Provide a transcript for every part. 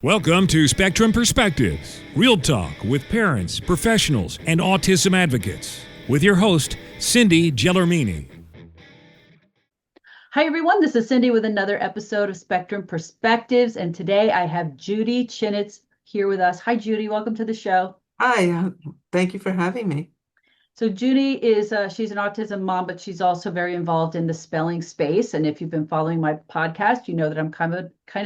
Welcome to Spectrum Perspectives, real talk with parents, professionals, and autism advocates. With your host, Cindy Gellermini. Hi, everyone. This is Cindy with another episode of Spectrum Perspectives. And today I have Judy Chinitz here with us. Hi, Judy. Welcome to the show. Hi, thank you for having me. So Judy is, she's an autism mom, but she's also very involved in the spelling space. And if you've been following my podcast, you know that I'm kind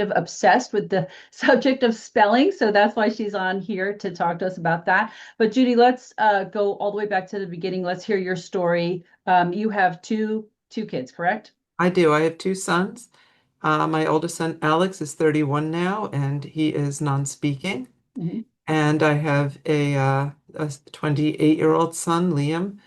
of obsessed with the subject of spelling. So that's why she's on here to talk to us about that. But Judy, let's go all the way back to the beginning. Let's hear your story. You have two kids, correct? I do. I have two sons. My oldest son, Alex, is 31 now, and he is non-speaking. Mm-hmm. And I have a 28-year-old son, Liam,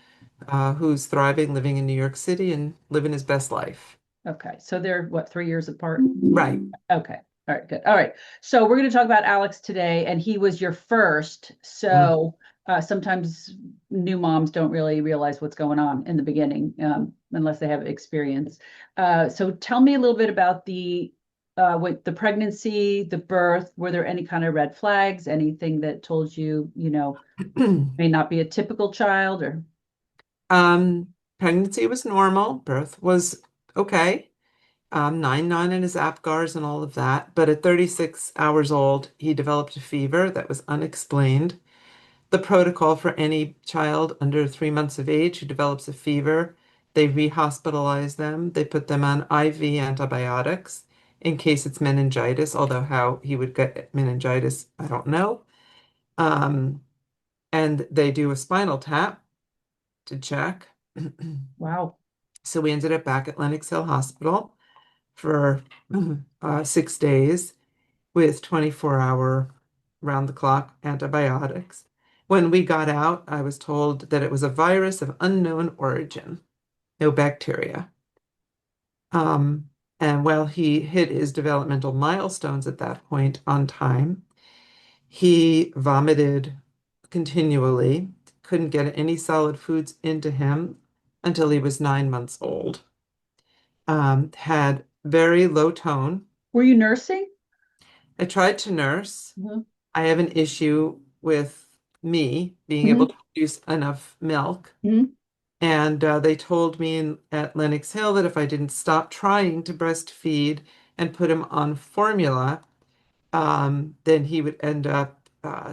who's thriving, living in New York City and living his best life. Okay. So they're what, 3 years apart? Right. Okay. All right, good. All right. So we're going to talk about Alex today, and he was your first. So sometimes new moms don't really realize what's going on in the beginning unless they have experience. So tell me a little bit about with the pregnancy, the birth. Were there any kind of red flags? Anything that told you, may not be a typical child or? Pregnancy was normal. Birth was okay. 9 in his APGARs and all of that. But at 36 hours old, he developed a fever that was unexplained. The protocol for any child under 3 months of age who develops a fever, they rehospitalize them. They put them on IV antibiotics in case it's meningitis, although how he would get meningitis, I don't know. And they do a spinal tap to check. Wow. So we ended up back at Lenox Hill Hospital for 6 days with 24-hour round-the-clock antibiotics. When we got out, I was told that it was a virus of unknown origin, no bacteria. And while he hit his developmental milestones at that point on time, he vomited continually, couldn't get any solid foods into him until he was 9 months old. Had very low tone. Were you nursing? I tried to nurse. Mm-hmm. I have an issue with me being able to produce enough milk. Mm-hmm. And they told me at Lenox Hill that if I didn't stop trying to breastfeed and put him on formula, then he would end up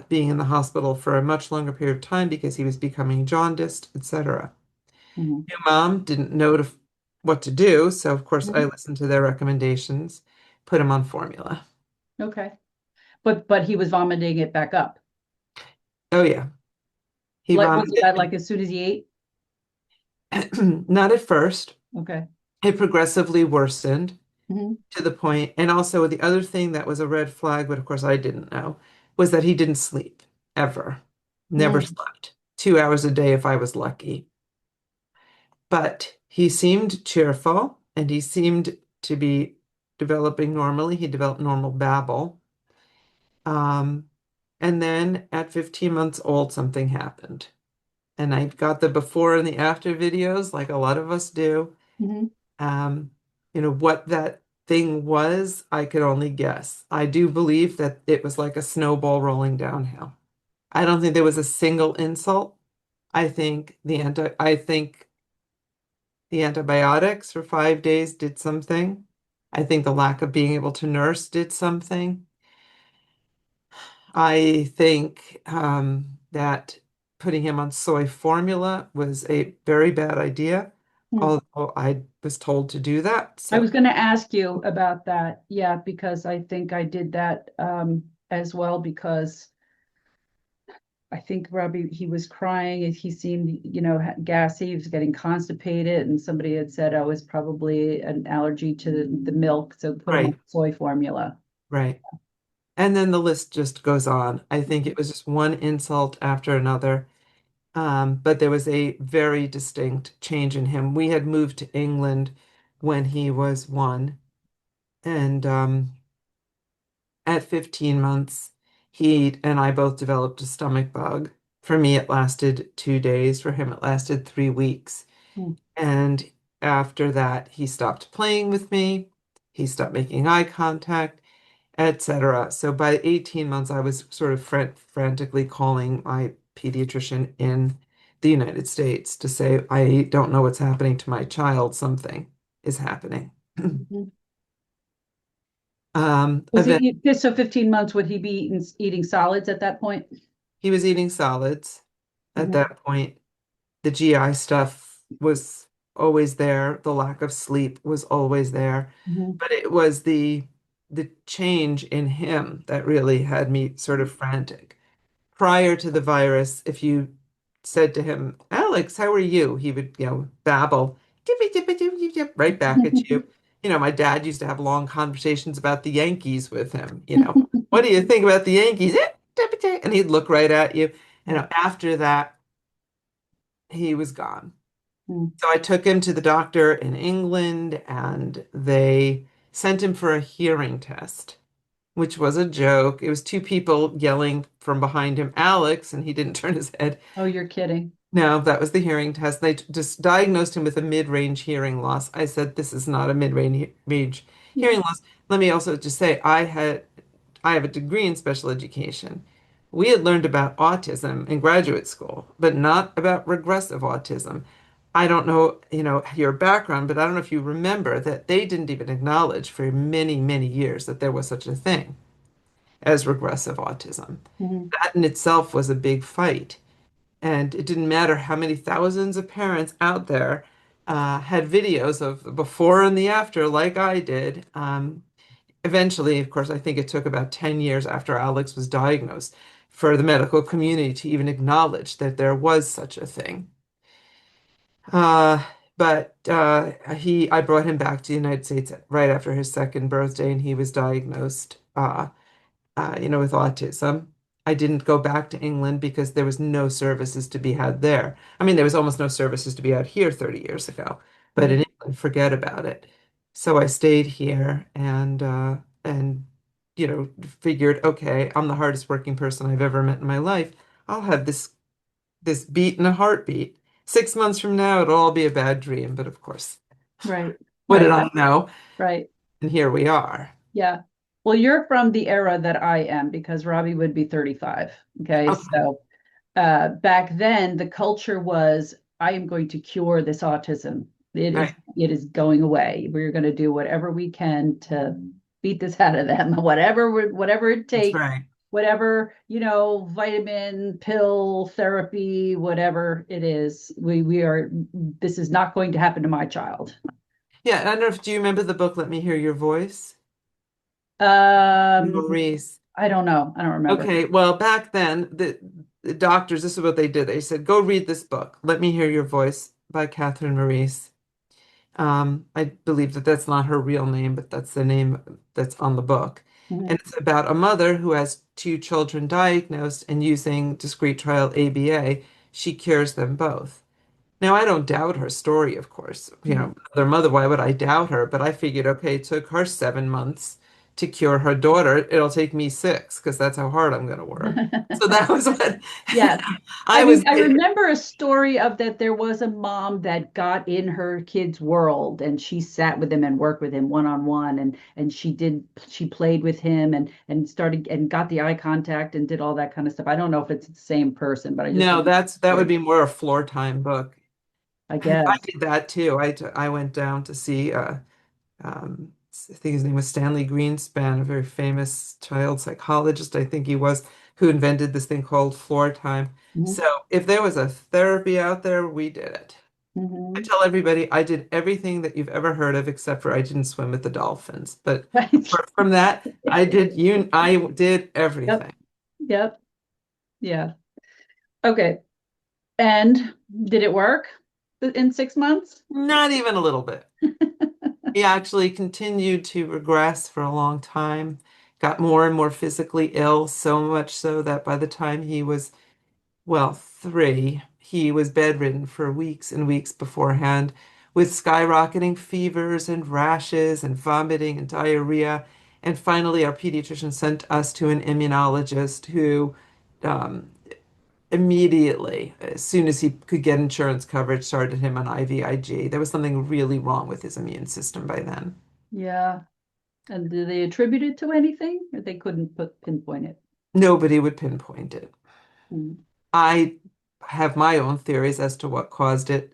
being in the hospital for a much longer period of time because he was becoming jaundiced, etc. Mm-hmm. New mom didn't know what to do, so of course I listened to their recommendations, put him on formula. Okay. But he was vomiting it back up. Oh yeah. He Was vomited. that like as soon as he ate? Not at first. Okay. It progressively worsened Mm-hmm. to the point, and also the other thing that was a red flag, but of course I didn't know, was that he didn't sleep ever. Never slept. 2 hours a day if I was lucky. But he seemed cheerful and he seemed to be developing normally. He developed normal babble. And then at 15 months old, something happened. And I got the before and the after videos, like a lot of us do. Mm-hmm. What that thing was, I could only guess. I do believe that it was like a snowball rolling downhill. I don't think there was a single insult. I think the antibiotics for 5 days did something. I think the lack of being able to nurse did something. I think that putting him on soy formula was a very bad idea, although I was told to do that. I was going to ask you about that. Yeah, because I think I did that as well, because I think Robbie, he was crying and he seemed, gassy, he was getting constipated, and somebody had said, oh, it's probably an allergy to the milk, so put him on soy formula. Right. And then the list just goes on. I think it was just one insult after another. But there was a very distinct change in him. We had moved to England when he was 1. And at 15 months, he and I both developed a stomach bug. For me, it lasted 2 days. For him, it lasted 3 weeks. And after that, he stopped playing with me. He stopped making eye contact. etc. So by 18 months, I was sort of frantically calling my pediatrician in the United States to say, I don't know what's happening to my child. Something is happening. Mhm. Was Event he, so 15 months, would he be eating solids at that point? He was eating solids at Mhm. that point. The GI stuff was always there. The lack of sleep was always there. Mhm. But it was the change in him that really had me sort of frantic. Prior to the virus, if you said to him, Alex, how are you? He would, babble, right back at you. My dad used to have long conversations about the Yankees with him. What do you think about the Yankees? And he'd look right at you. Yeah. After that, he was gone. Mm. So I took him to the doctor in England and they sent him for a hearing test, which was a joke. It was two people yelling from behind him, Alex, and he didn't turn his head. Oh, you're kidding. No, that was the hearing test. They just diagnosed him with a mid-range hearing loss. I said, this is not a mid-range Yeah. hearing loss. Let me also just say, I have a degree in special education. We had learned about autism in graduate school, but not about regressive autism. I don't know, your background, but I don't know if you remember that they didn't even acknowledge for many, many years that there was such a thing as regressive autism. Mhm. That in itself was a big fight. And it didn't matter how many thousands of parents out there had videos of the before and the after, like I did. Eventually, of course, I think it took about 10 years after Alex was diagnosed for the medical community to even acknowledge that there was such a thing. Uh, but I brought him back to the United States right after his second birthday, and he was diagnosed, with autism. I didn't go back to England because there was no services to be had there. I mean, there was almost no services to be had here 30 years ago, but Mhm. in England, forget about it. So I stayed here and figured, okay, I'm the hardest working person I've ever met in my life. I'll have this beat in a heartbeat. 6 months from now, it'll all be a bad dream. But of course, Right. what did Right. I know? Right. And here we are. Yeah. Well, you're from the era that I am because Robbie would be 35. Okay. Okay, So back then the culture was, I am going to cure this autism. It is right. it is going away. We're going to do whatever we can to beat this out of them, whatever it That's takes, right. whatever, vitamin, pill, therapy, whatever it is. We are this is not going to happen to my child. Yeah, I don't know if do you remember the book Let Me Hear Your Voice? Um, Maurice. I don't know. I don't remember. Okay, well, back then, the doctors, this is what they did. They said, go read this book, Let Me Hear Your Voice by Catherine Maurice. I believe that that's not her real name, but that's the name that's on the book. And Mhm. it's about a mother who has two children diagnosed and using discrete trial ABA, she cures them both. Now, I don't doubt her story, of course. Mhm. Their mother, why would I doubt her? But I figured, okay, it took her 7 months to cure her daughter. It'll take me six because that's how hard I'm going to work. So that was what Yes. I I mean, was. I remember a story of that there was a mom that got in her kid's world and she sat with him and worked with him one on one and she played with him and started and got the eye contact and did all that kind of stuff. I don't know if it's the same person, but I just No, remember the that would story, be more a floor time book. I I guess. did that too. I went down to see I think his name was Stanley Greenspan, a very famous child psychologist, I think he was, who invented this thing called floor time. Mhm. So if there was a therapy out there, we did it. I Mhm. tell everybody I did everything that you've ever heard of, except for I didn't swim with the dolphins. But Right. apart from that, I did Yep. everything. Yep. Yeah. Okay. And did it work in 6 months? Not even a little bit. He actually continued to regress for a long time, got more and more physically ill, so much so that by the time he was, well, 3, he was bedridden for weeks and weeks beforehand with skyrocketing fevers and rashes and vomiting and diarrhea. And finally, our pediatrician sent us to an immunologist who um, immediately, as soon as he could get insurance coverage, started him on IVIG. There was something really wrong with his immune system by then. Yeah. And do they attribute it to anything, or they couldn't pinpoint it? Nobody would pinpoint it. Mm, I have my own theories as to what caused it.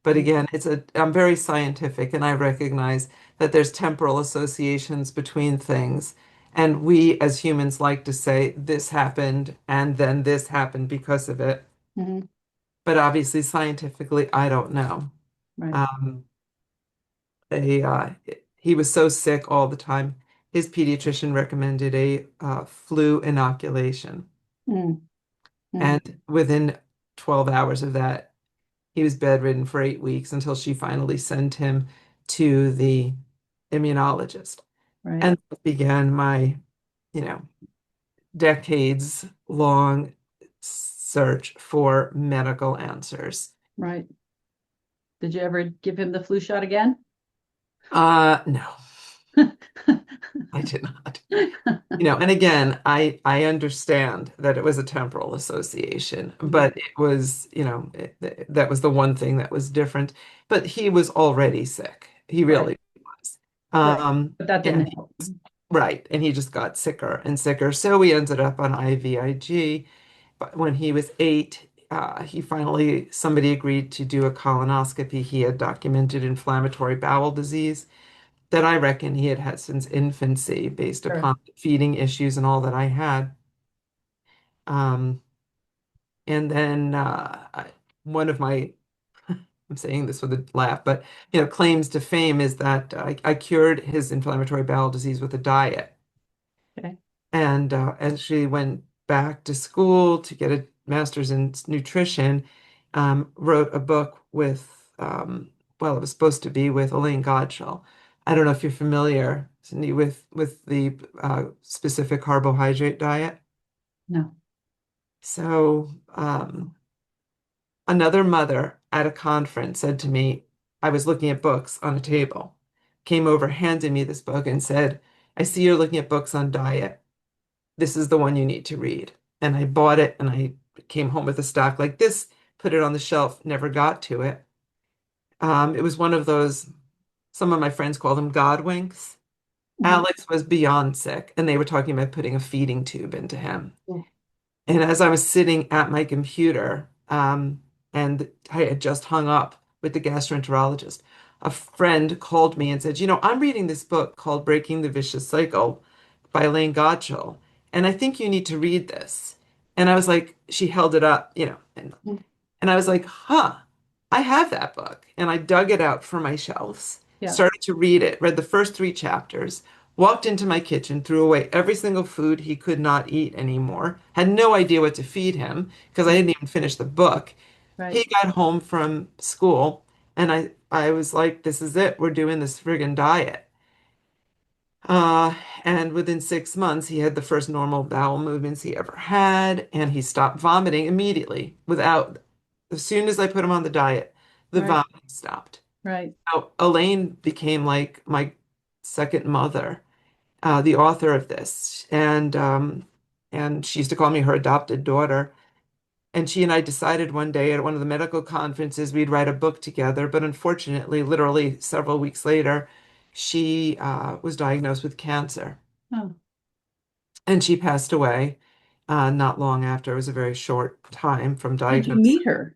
But mm, again, I'm very scientific and I recognize that there's temporal associations between things. And we as humans like to say this happened and then this happened because of it. mhm, But obviously, scientifically, I don't know. right. Um, a, he was so sick all the time. His pediatrician recommended a flu inoculation. Mm, mm, And within 12 hours of that, he was bedridden for 8 weeks until she finally sent him to the immunologist. right, And that began my, you know, decades long search for medical answers. right. Did you ever give him the flu shot again? No, I did not. And again, I understand that it was a temporal association, Mhm. but it was, that was the one thing that was different. But he was already sick. He Right, really was. right. But that And didn't help. right, and he just got sicker and sicker. So we ended up on IVIG. But when he was 8, somebody agreed to do a colonoscopy. He had documented inflammatory bowel disease that I reckon he had had since infancy based Sure. upon feeding issues and all that I had. Um, and then one of my, I'm saying this with a laugh, but claims to fame is that I cured his inflammatory bowel disease with a diet. Okay. And actually went back to school to get a master's in nutrition, wrote a book with, well, it was supposed to be with Elaine Gottschall. I don't know if you're familiar, Cindy, with the specific carbohydrate diet. No. So another mother at a conference said to me, I was looking at books on a table, came over, handed me this book and said, I see you're looking at books on diet. This is the one you need to read. And I bought it and I came home with a stock like this, put it on the shelf, never got to it. It was one of those, some of my friends call them God winks. Mhm. Alex was beyond sick, and they were talking about putting a feeding tube into him. Oh, And as I was sitting at my computer, and I had just hung up with the gastroenterologist, a friend called me and said, I'm reading this book called Breaking the Vicious Cycle by Elaine Gottschall, and I think you need to read this. And I was like, she held it up, mm, and I was like, huh, I have that book. And I dug it out from my shelves, yeah. started to read it, read the first 3 chapters, walked into my kitchen, threw away every single food he could not eat anymore, had no idea what to feed him because I Mm, hadn't even finished the book. right. He got home from school and I was like, this is it. We're doing this friggin' diet. Uh, and within 6 months, he had the first normal bowel movements he ever had, and he stopped vomiting immediately as soon as I put him on the diet, the Right. vomiting stopped. Right. Now, Elaine became like my second mother, the author of this, and she used to call me her adopted daughter. And she and I decided one day at one of the medical conferences we'd write a book together. But unfortunately, literally several weeks later, she was diagnosed with cancer. Oh, And she passed away not long after. It was a very short time from did you diagnosis. meet her?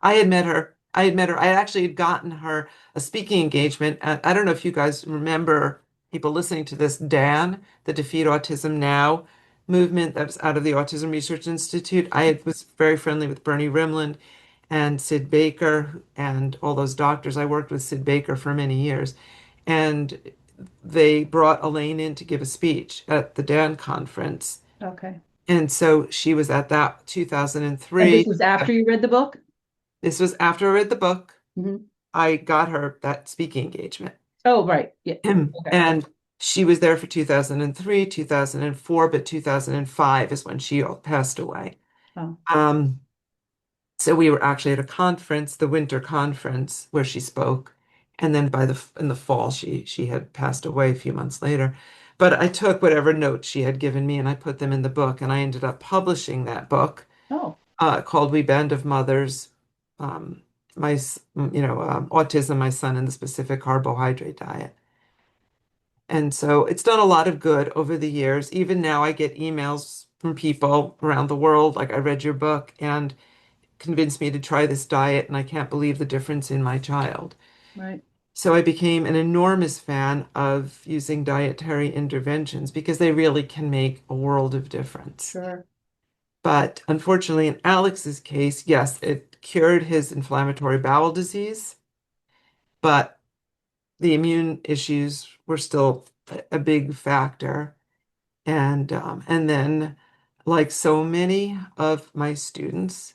I had met her. I had met her. I actually had gotten her a speaking engagement. I don't know if you guys remember people listening to this, Dan, the Defeat Autism Now movement that was out of the Autism Research Institute. Was very friendly with Bernie Rimland and Sid Baker and all those doctors. I worked with Sid Baker for many years. And they brought Elaine in to give a speech at the Dan conference. Okay. And so she was at that And this 2003. was after you read the book? This was after I read the book. Hmm. I got her that speaking engagement. Oh, right. Yeah. Okay. And she was there for 2003, 2004, but 2005 is when she passed away. Oh, Um, so we were actually at a conference, the winter conference, where she spoke. And then in the fall, she had passed away a few months later. But I took whatever notes she had given me and I put them in the book. And I ended up publishing that book oh, called We Band of Mothers, um, Autism, My Son, and the Specific Carbohydrate Diet. And so it's done a lot of good over the years. Even now, I get emails from people around the world, like I read your book and convinced me to try this diet, and I can't believe the difference in my child. Right. So I became an enormous fan of using dietary interventions because they really can make a world of difference. Sure. But unfortunately, in Alex's case, yes, it cured his inflammatory bowel disease, but the immune issues were still a big factor. And then, like so many of my students,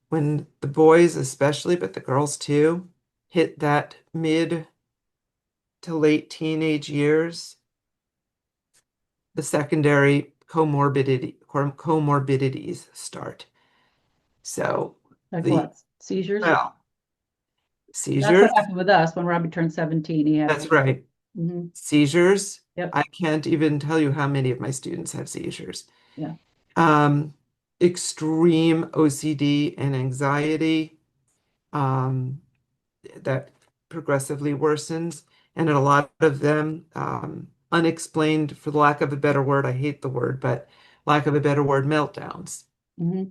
when the boys especially, but the girls too, hit that mid to late teenage years, the secondary comorbidities start. So Like the what? Seizures? well, That's what seizures, happened with us when Robbie turned 17. He had that's seizures. right. Hmm. Seizures. Yep. I can't even tell you how many of my students have seizures. Yeah. Um, Extreme OCD and anxiety, um, that progressively worsens, and in a lot of them, unexplained, for the lack of a better word, I hate the word, but lack of a better word, meltdowns, Hmm.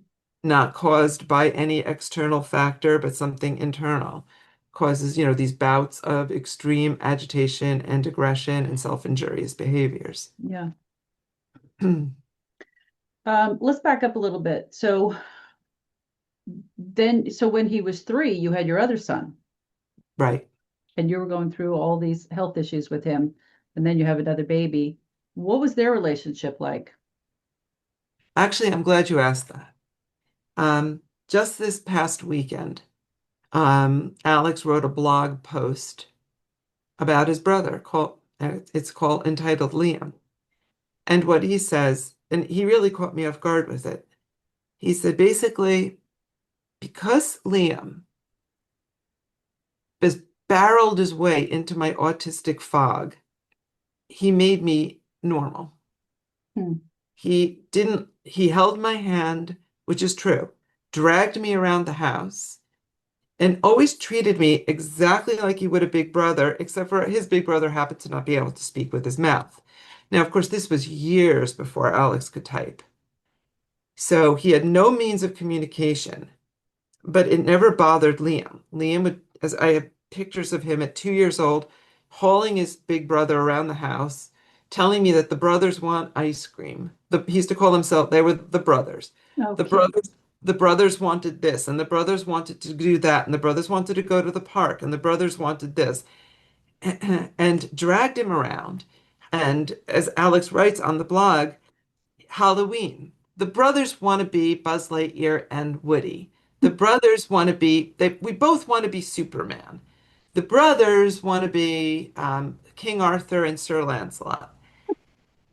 not caused by any external factor, but something internal, causes, these bouts of extreme agitation and aggression and self-injurious behaviors. Yeah. Let's back up a little bit. So when he was 3, you had your other son, Right. and you were going through all these health issues with him, and then you have another baby. What was their relationship like? Actually, I'm glad you asked that. Just this past weekend, Alex wrote a blog post about his brother entitled Liam. And what he says, and he really caught me off guard with it. He said basically, because Liam has barreled his way into my autistic fog, he made me normal. Hmm. He held my hand, which is true, dragged me around the house, and always treated me exactly like he would a big brother, except for his big brother happened to not be able to speak with his mouth. Now, of course, this was years before Alex could type. So he had no means of communication, but it never bothered Liam. Liam would, as I have pictures of him at 2 years old, hauling his big brother around the house, telling me that the brothers want ice cream. He used to call themselves, they were the brothers. Oh, The cute. brothers, the brothers wanted this, and the brothers wanted to do that, and the brothers wanted to go to the park, and the brothers wanted this, and dragged him around. And as Alex writes on the blog, Halloween. The brothers want to be Buzz Lightyear and Woody. The brothers want to be, we both want to be Superman. The brothers want to be King Arthur and Sir Lancelot.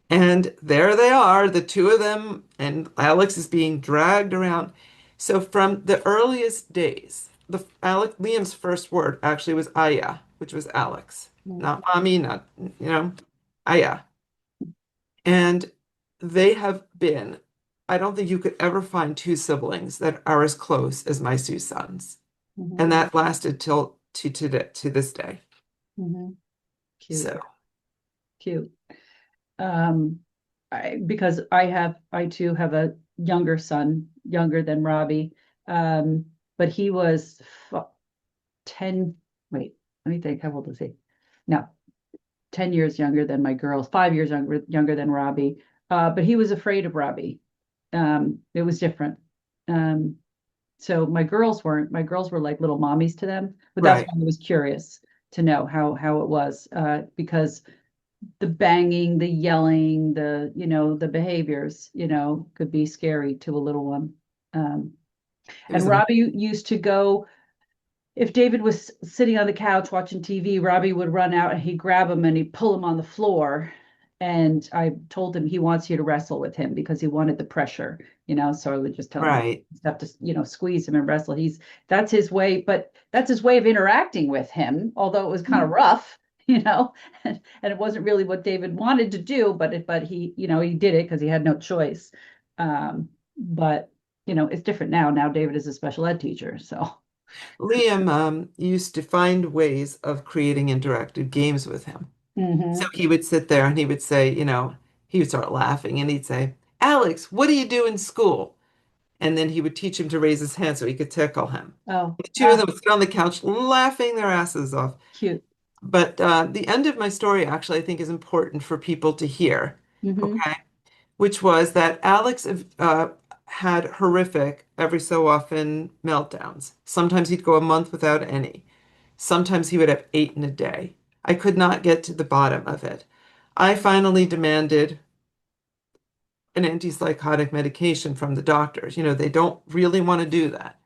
And there they are, the two of them, and Alex is being dragged around. So from the earliest days, Liam's first word actually was Aya, which was Alex, Hmm. not mommy, not, Aya. And they have been, I don't think you could ever find two siblings that are as close as my two sons. Hmm. And that lasted till to this day. Hmm. Cute. So, Cute. Um, because I too have a younger son, younger than Robbie. But he was 10, wait, let me think, how old is he? No, 10 years younger than my girls, 5 years younger than Robbie. But he was afraid of Robbie. It was different. Um, so my girls were like little mommies to them, but that's right. why I was curious to know how it was, because the banging, the yelling, the behaviors, could be scary to a little one. Um, It and was Robbie used to go, if David was sitting on the couch watching TV, Robbie would run out and he'd grab him and he'd pull him on the floor. And I told him he wants you to wrestle with him because he wanted the pressure, so I would just tell him right. you have to, squeeze him and wrestle. That's his way, but that's his way of interacting with him, although it was kind of rough, and it wasn't really what David wanted to do, but he, he did it because he had no choice. But it's different now. Now David is a special ed teacher, so. Liam used to find ways of creating interactive games with him. So Mm-hmm. he would sit there and he would say, he would start laughing and he'd say, Alex, what do you do in school? And then he would teach him to raise his hand so he could tickle him. Oh, The two of them would sit on the couch laughing their asses off. cute. But the end of my story actually I think is important for people to hear, Mm-hmm. okay? Which was that Alex had horrific, every so often, meltdowns. Sometimes he'd go a month without any. Sometimes he would have 8 in a day. I could not get to the bottom of it. I finally demanded an antipsychotic medication from the doctors. They don't really want to do that.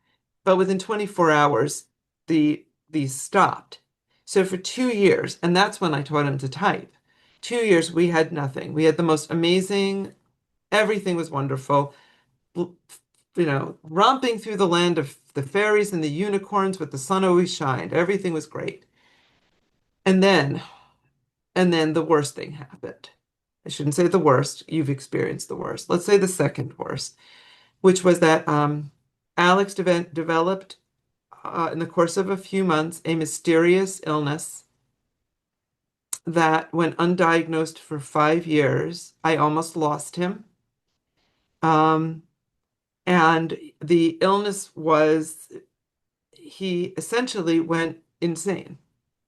But within 24 hours, these stopped. So for 2 years, and that's when I taught him to type. 2 years, we had nothing. We had the most amazing, everything was wonderful. Romping through the land of the fairies and the unicorns with the sun always shined. Everything was great. And then, and then the worst thing happened. I shouldn't say the worst. You've experienced the worst. Let's say the second worst, which was that Alex developed, in the course of a few months, a mysterious illness that went undiagnosed for 5 years. I almost lost him. Um, and the illness was he essentially went insane.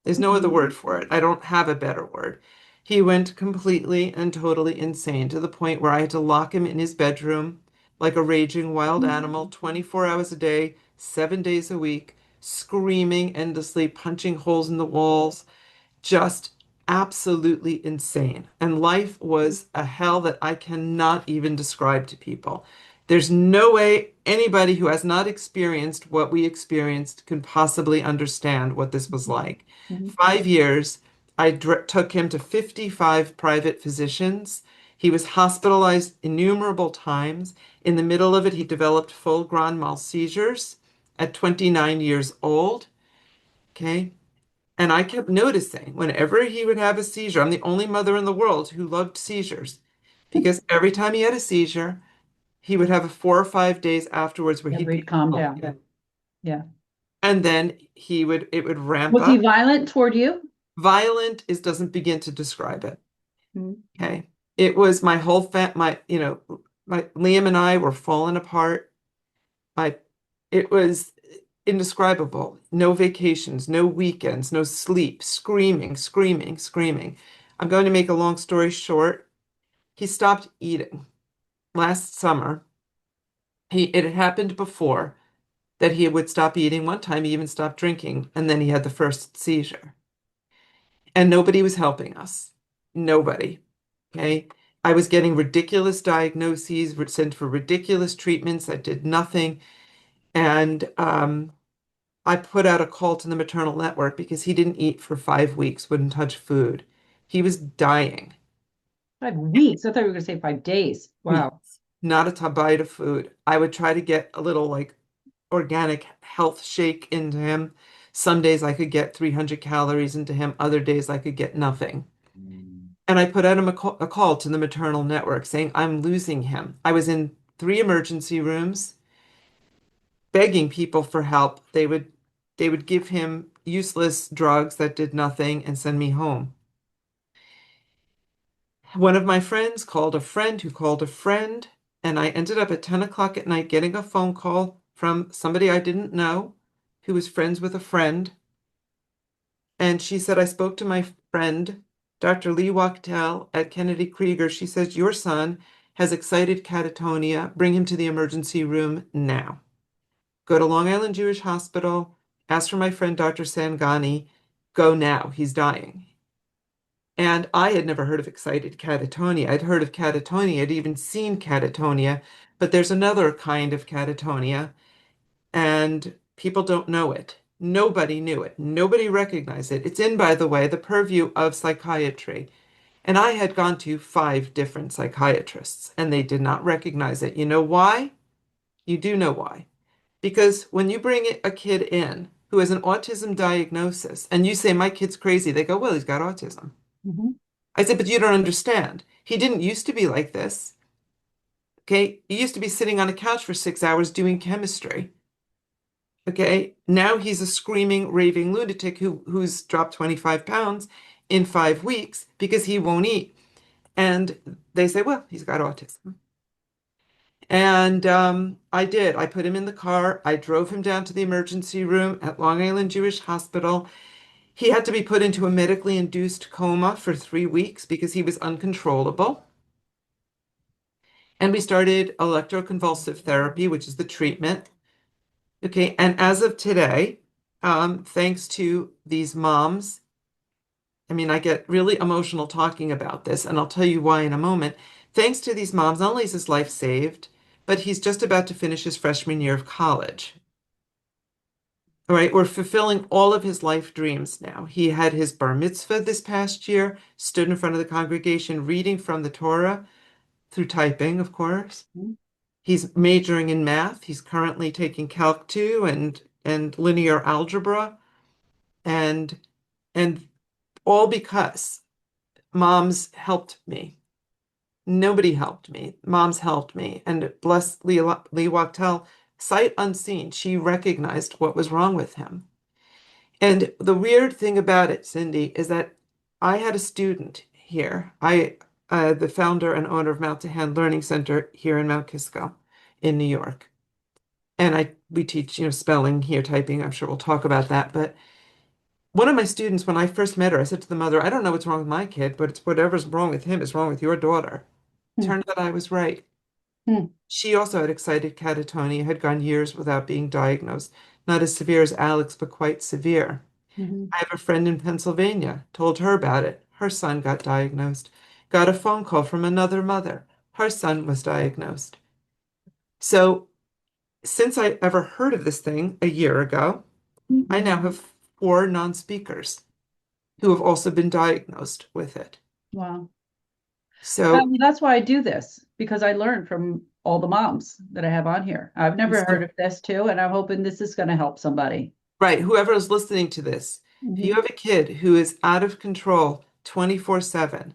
There's no other word for it. I don't have a better word. He went completely and totally insane to the point where I had to lock him in his bedroom like a raging wild animal, 24 hours a day, 7 days a week, screaming endlessly, punching holes in the walls, just absolutely insane. And life was a hell that I cannot even describe to people. There's no way anybody who has not experienced what we experienced can possibly understand what this was like. Mm-hmm. 5 years, I took him to 55 private physicians. He was hospitalized innumerable times. In the middle of it, he developed full grand mal seizures at 29 years old. Okay. And I kept noticing whenever he would have a seizure, I'm the only mother in the world who loved seizures because every time he had a seizure, he would have 4 or 5 days afterwards where Yeah, he'd breathe, be calm normal down. again. Yeah. And then it would ramp Was he up. violent toward you? Violent is doesn't begin to describe it. Mm-hmm. Okay. It was my whole my Liam and I were falling apart. My it was indescribable. No vacations, no weekends, no sleep, screaming, screaming, screaming. I'm going to make a long story short. He stopped eating last summer. It had happened before that he would stop eating. One time he even stopped drinking, and then he had the first seizure. And nobody was helping us. Nobody. Okay. I was getting ridiculous diagnoses, sent for ridiculous treatments that did nothing. And I put out a call to the maternal network because he didn't eat for 5 weeks, wouldn't touch food. He was dying. 5 weeks. I thought you were going to say 5 days. Wow. Weeks. Not a bite of food. I would try to get a little like organic health shake into him. Some days I could get 300 calories into him. Other days I could get nothing. And I put out him a call to the maternal network saying, I'm losing him. I was in 3 emergency rooms begging people for help. They would give him useless drugs that did nothing and send me home. One of my friends called a friend who called a friend, and I ended up at 10 o'clock at night getting a phone call from somebody I didn't know who was friends with a friend. And she said, I spoke to my friend, Dr. Lee Wachtel at Kennedy Krieger. She says, your son has excited catatonia. Bring him to the emergency room now. Go to Long Island Jewish Hospital. Ask for my friend, Dr. Sangani. Go now. He's dying. And I had never heard of excited catatonia. I'd heard of catatonia. I'd even seen catatonia. But there's another kind of catatonia, and people don't know it. Nobody knew it. Nobody recognized it. It's in, by the way, the purview of psychiatry. And I had gone to 5 different psychiatrists, and they did not recognize it. You know why? You do know why. Because when you bring a kid in who has an autism diagnosis, and you say, my kid's crazy, they go, well, he's got autism. Mm-hmm. I said, but you don't understand. He didn't used to be like this. Okay? He used to be sitting on a couch for 6 hours doing chemistry. Okay, now he's a screaming, raving lunatic who's dropped 25 pounds in 5 weeks because he won't eat. And they say, well, he's got autism. And I did. I put him in the car. I drove him down to the emergency room at Long Island Jewish Hospital. He had to be put into a medically induced coma for 3 weeks because he was uncontrollable. And we started electroconvulsive therapy, which is the treatment. Okay, and as of today, thanks to these moms, I mean, I get really emotional talking about this, and I'll tell you why in a moment. Thanks to these moms, not only is his life saved, but he's just about to finish his freshman year of college. All right, we're fulfilling all of his life dreams now. He had his bar mitzvah this past year, stood in front of the congregation reading from the Torah through typing, of course. Mhm. He's majoring in math. He's currently taking Calc 2 and linear algebra, and and all because moms helped me. Nobody helped me. Moms helped me. And bless Lee Wachtel, sight unseen, she recognized what was wrong with him. And the weird thing about it, Cindy, is that I had a student here. The founder and owner of Mount to Hand Learning Center here in Mount Kisco in New York. And we teach, spelling here, typing. I'm sure we'll talk about that. But one of my students, when I first met her, I said to the mother, I don't know what's wrong with my kid, but it's whatever's wrong with him is wrong with your daughter. Hmm. Turned out I was right. Hmm. She also had excited catatonia, had gone years without being diagnosed. Not as severe as Alex, but quite severe. Mhm. I have a friend in Pennsylvania, told her about it. Her son got diagnosed. Got a phone call from another mother. Her son was diagnosed. So, since I ever heard of this thing a year ago, I now have 4 non-speakers who have also been diagnosed with it. Wow. So, That's why I do this, because I learned from all the moms that I have on here. I've never heard of this too, and I'm hoping this is going to help somebody. right, whoever is listening to this, if you Mhm. have a kid who is out of control 24/7,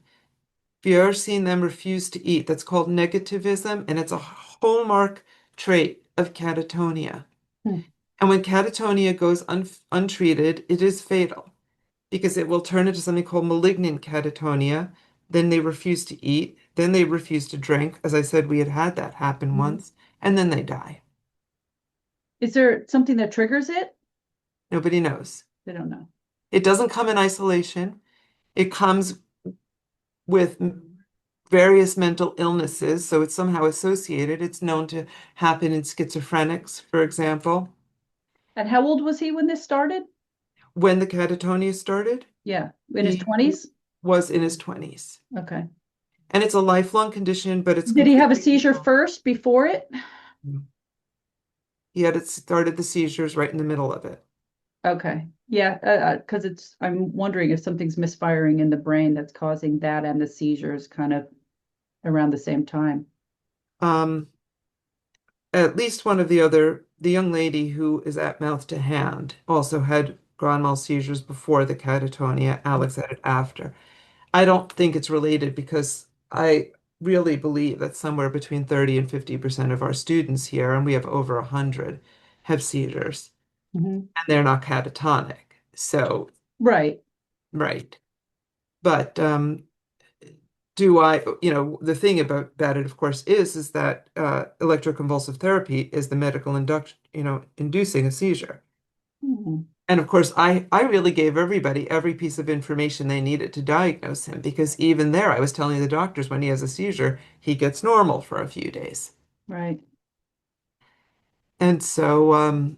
if you've ever seen them refuse to eat, that's called negativism, and it's a hallmark trait of catatonia. Hmm. And when catatonia goes untreated, it is fatal because it will turn into something called malignant catatonia. Then they refuse to eat. Then they refuse to drink. As I said, we had that happen Mhm. once, and then they die. Is there something that triggers it? Nobody knows. They don't know. It doesn't come in isolation. It comes with various mental illnesses, so it's somehow associated. It's known to happen in schizophrenics, for example. And how old was he when this started? When the catatonia started, Yeah, in his he 20s? was in his 20s. Okay. And it's a lifelong condition, but it's Did he have a completely seizure controlled. first before it? He had started the seizures right in the middle of it. Okay. Yeah, because I'm wondering if something's misfiring in the brain that's causing that and the seizures kind of around the same time. Um, at least one of the young lady who is at Mouth to Hand also had grand mal seizures before the catatonia. Alex had it after. I don't think it's related because I really believe that somewhere between 30 and 50% of our students here, and we have over 100, have seizures, Mhm. and they're not catatonic. So, Right. right. But do I, the thing about it, of course, is that electroconvulsive therapy is the medical induction, inducing a seizure. Mhm. And of course, I really gave everybody every piece of information they needed to diagnose him because even there, I was telling the doctors when he has a seizure, he gets normal for a few days. Right. And so,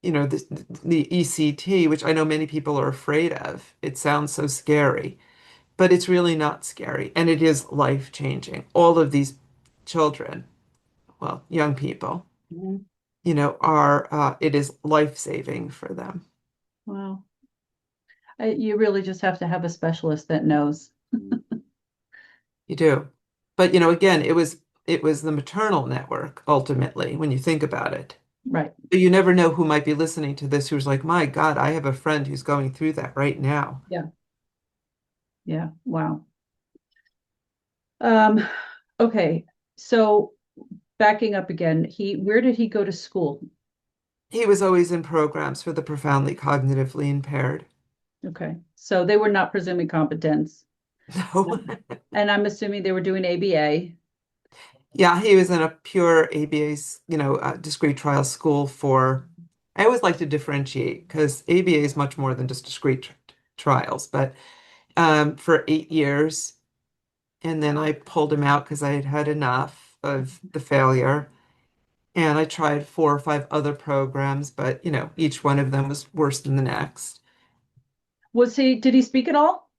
the ECT, which I know many people are afraid of, it sounds so scary, but it's really not scary. And it is life-changing. All of these children, well, young people, Mhm. it is life-saving for them. Wow. You really just have to have a specialist that knows. You do. But again, it was the maternal network ultimately when you think about it. Right. But you never know who might be listening to this who's like, my God, I have a friend who's going through that right now. Yeah. Yeah. Wow. Um, okay. So backing up again, where did he go to school? He was always in programs for the profoundly cognitively impaired. Okay. So they were not presuming competence. No. And I'm assuming they were doing ABA. Yeah, he was in a pure ABA's, discrete trial school for, I always like to differentiate because ABA is much more than just discrete trials, but for 8 years. And then I pulled him out because I had had enough of the failure. And I tried 4 or 5 other programs, but each one of them was worse than the next. Did he speak at all?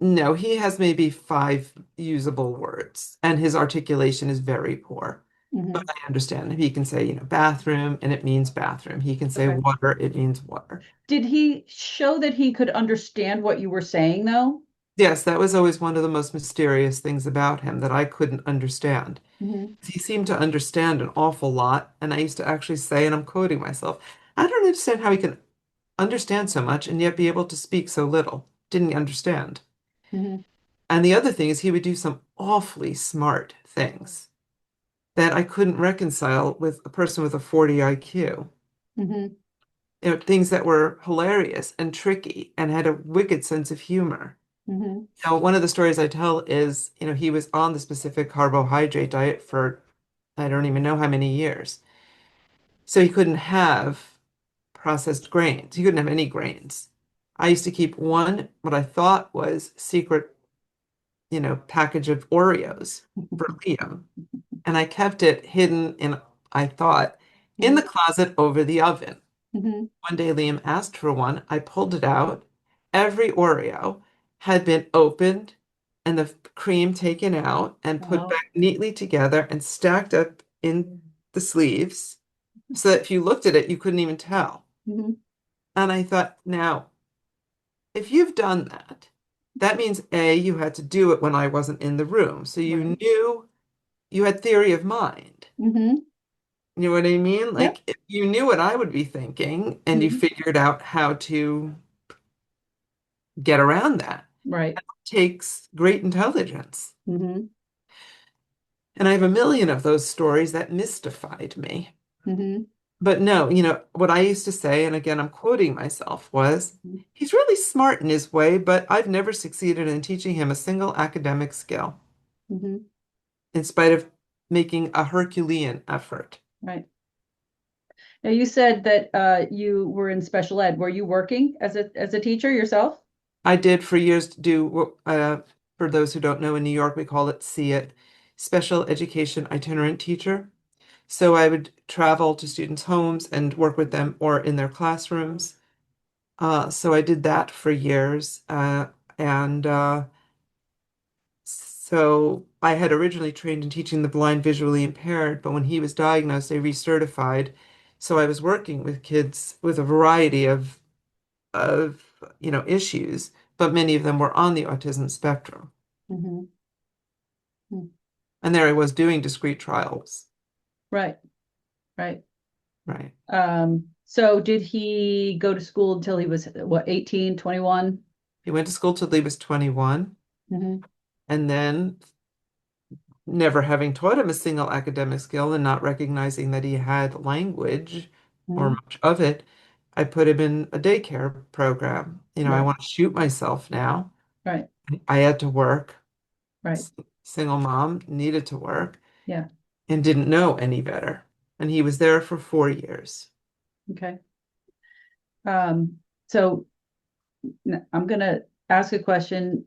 No, he has maybe 5 usable words, and his articulation is very poor. But Mhm. I understand him. He can say, bathroom, and it means bathroom. He can say Okay. water, it means water. Did he show that he could understand what you were saying, though? Yes, that was always one of the most mysterious things about him that I couldn't understand. Mhm. He seemed to understand an awful lot, and I used to actually say, and I'm quoting myself, I don't understand how he can understand so much and yet be able to speak so little. Didn't understand. Mhm. And the other thing is he would do some awfully smart things that I couldn't reconcile with a person with a 40 IQ. Mhm. Things that were hilarious and tricky and had a wicked sense of humor. Mhm. Now, one of the stories I tell is, he was on the specific carbohydrate diet for I don't even know how many years. So he couldn't have processed grains. He couldn't have any grains. I used to keep one, what I thought was secret, package of Oreos for Liam. And I kept it hidden I thought, in the Mhm. closet over the oven. Mhm. One day Liam asked for one. I pulled it out. Every Oreo had been opened and the cream taken out and put Wow. back neatly together and stacked up in the sleeves so that if you looked at it, you couldn't even tell. Mhm. And I thought, now, if you've done that, that means A, you had to do it when I wasn't in the room. So you Right. knew you had theory of mind. Mhm. You know what I mean? Yep. Like if you knew what I would be thinking and you Mhm. figured out how to get around that. Right. Takes great intelligence. Mhm. And I have a million of those stories that mystified me. Mhm. But no, what I used to say, and again, I'm quoting myself, was he's really smart in his way, but I've never succeeded in teaching him a single academic skill, Mhm. in spite of making a Herculean effort. Right. Now you said that you were in special ed. Were you working as a teacher yourself? I did for years do, for those who don't know, in New York, we call it see it, special education itinerant teacher. So I would travel to students' homes and work with them or in their classrooms. So I did that for years. And so I had originally trained in teaching the blind visually impaired, but when he was diagnosed, they recertified. So I was working with kids with a variety of issues, but many of them were on the autism spectrum. Mhm. And there I was doing discrete trials. Right. Right. Right. So did he go to school until he was what, 18, 21? He went to school till he was 21, Mm-hmm. and then never having taught him a single academic skill and not recognizing that he had language or Mm-hmm. much of it, I put him in a daycare program. I Right. want to shoot myself now. Right. I had to work. Right. S- Single mom, needed to work Yeah. and didn't know any better. And he was there for 4 years. Okay. So I'm gonna ask a question.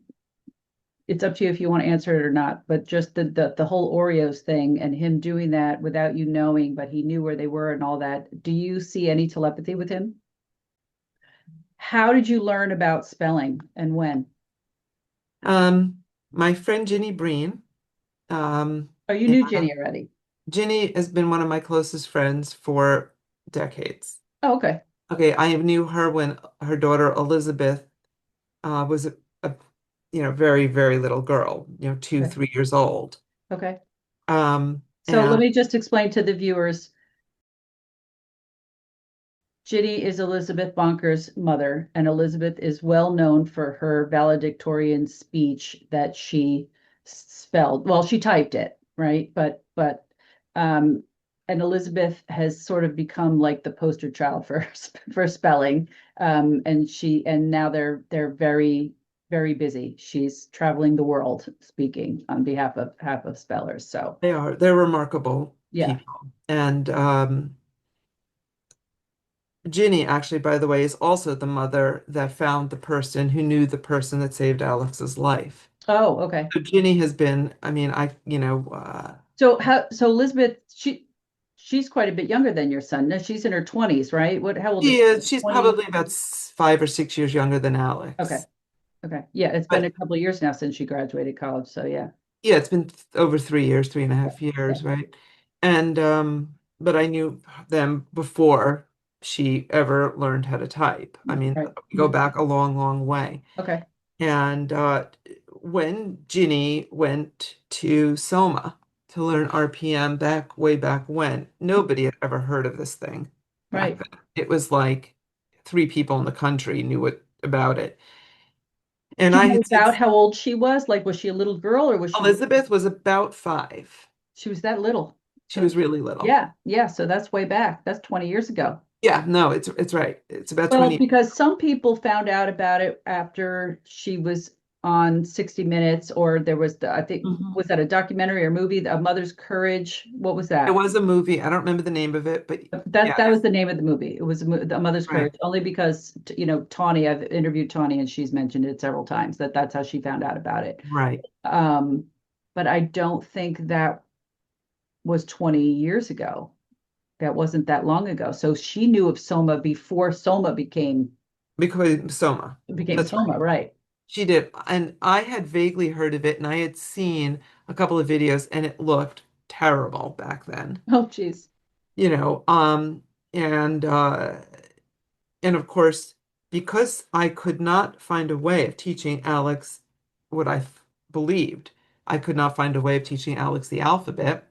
It's up to you if you want to answer it or not, but just the whole Oreos thing and him doing that without you knowing, but he knew where they were and all that. Do you see any telepathy with him? How did you learn about spelling and when? My friend Ginny Breen, um, Oh, you yeah, knew Jenny already. Ginny has been one of my closest friends for decades. Oh, okay. Okay, I knew her when her daughter Elizabeth was a very, very little girl, two, Okay. 3 years old. Okay. So let And me just explain to the viewers. Ginny is Elizabeth Bonker's mother, and Elizabeth is well known for her valedictorian speech that she spelled. Well, she typed it, right? But and Elizabeth has sort of become like the poster child for for spelling. And now they're very, very busy. She's traveling the world speaking on behalf of spellers. So they're remarkable yeah. people. And Ginny, actually, by the way, is also the mother that found the person who knew the person that saved Alex's life. Oh, okay. So Ginny has been, I mean, So Elizabeth, she's quite a bit younger than your son. No, she's in her 20s, right? How old is she she? is, she's 20? probably about 5 or 6 years younger than Okay. Alex. Okay. Yeah, it's been a But couple of years now since she graduated college. So yeah. yeah, it's been over 3 years, three and a Yeah. half Yeah. years, right? And but I knew them before she ever learned how to type. I mean, Right. we go back a long, long way. Okay. And when Ginny went to Soma to learn RPM way back when, nobody had ever heard of this thing back Right. then. It was like 3 people in the country knew about it. And Do you I know had seen about how old she was? Like, was she a little girl or was she, Elizabeth was about 5. she was that little? She So was really little. yeah, yeah. So that's way back. That's 20 years ago. Yeah, no, it's right. It's about Well, 20. because some people found out about it after she was on 60 Minutes, or there was I think, Mhm. was that a documentary or movie, A Mother's Courage? What was It that? was a movie. I don't remember the name of it, but yeah, That was the name of the movie. It was A Mother's right, Courage, only because, Tawny, I've interviewed Tawny and she's mentioned it several times that's how she found out about it. right. Um, but I don't think that was 20 years ago. That wasn't that long ago. So she knew of Soma before Soma Because Soma. became That's Soma, right. right? She did. And I had vaguely heard of it and I had seen a couple of videos and it looked terrible back then. Oh, geez. You know, and and of course, because I could not find a way of teaching Alex what believed, I could not find a way of teaching Alex the alphabet.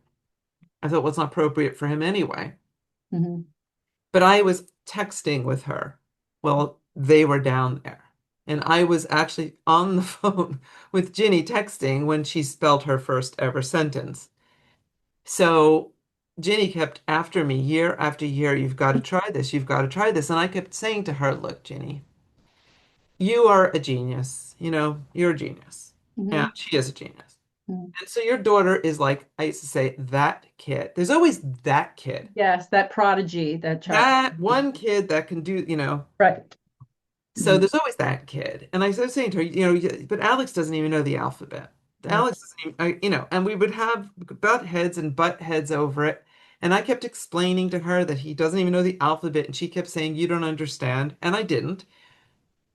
I thought it was not appropriate for him anyway. Mhm. But I was texting with her while they were down there. And I was actually on the phone with Ginny texting when she spelled her first ever sentence. So Ginny kept after me year after year, you've got to try this, you've got to try this. And I kept saying to her, look, Ginny, you are a genius. You're a genius. And Mhm. she is a genius. Mhm. And so your daughter is like, I used to say, that kid. There's always that kid. Yes, that prodigy, that child. That one kid that can do. Right. So Mhm. there's always that kid. And I was saying to her, but Alex doesn't even know the alphabet. Right. Alex doesn't even, and we would have butt heads over it. And I kept explaining to her that he doesn't even know the alphabet. And she kept saying, you don't understand. And I didn't,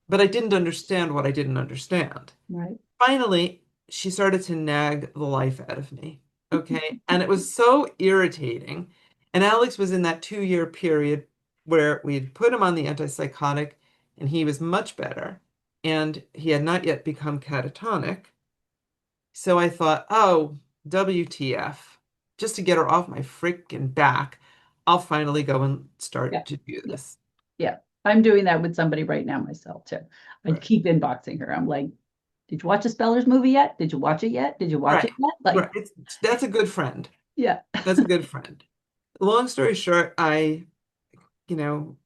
but I didn't understand what I didn't understand. Right. Finally, she started to nag the life out of me. Okay. And it was so irritating. And Alex was in that 2 year period where we'd put him on the antipsychotic and he was much better. And he had not yet become catatonic. So I thought, oh, WTF, just to get her off my freaking back, I'll finally go and Yeah. start to do Yeah. this. Yeah. I'm doing that with somebody right now myself too. I Right. keep inboxing her. I'm like, did you watch a Spellers movie yet? Did you watch it yet? Did you watch it Right. yet? Like, Right. That's a good friend. yeah. That's a good friend. Long story short, I you know,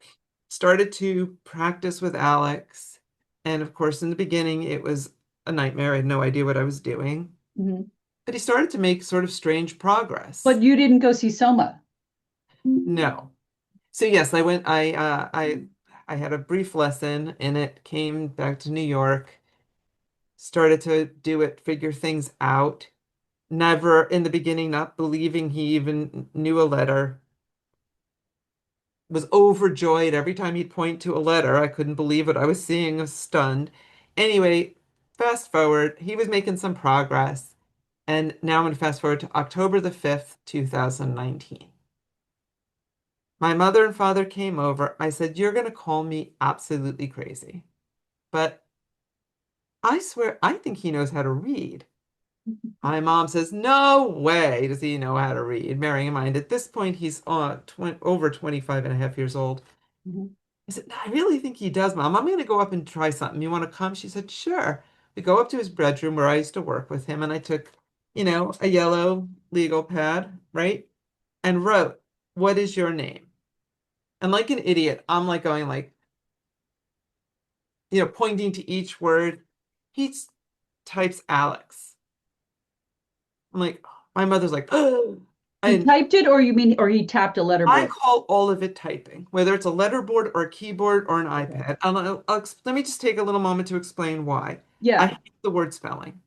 started to practice with Alex. And of course, in the beginning, it was a nightmare. I had no idea what I was doing. Mhm. But he started to make sort of strange progress. But you didn't go see Soma. No. So yes, I had a brief lesson in it, came back to New York, started to do it, figure things out. Never in the beginning, not believing he even knew a letter. Was overjoyed every time he'd point to a letter. I couldn't believe what I was seeing, I was stunned. Anyway, fast forward, he was making some progress. And now I'm going to fast forward to October the 5th, 2019. My mother and father came over. I said, you're going to call me absolutely crazy. But I swear, I think he knows how to read. My mom says, no way does he know how to read. Bearing in mind, at this point, he's over 25 and a half years old. Mhm. I said, "No, I really think he does, Mom. I'm going to go up and try something. You want to come?" She said, sure. We go up to his bedroom where I used to work with him, and I took, a yellow legal pad, right? And wrote what is your name? And like an idiot, I'm like going like, pointing to each word. He types Alex. I'm like, my mother's like, oh. He And typed it, or you mean, or he tapped a I letterboard? call all of it typing, whether it's a letterboard or a keyboard or an Okay. iPad. Let me just take a little moment to explain why. I Yeah. hate the word spelling.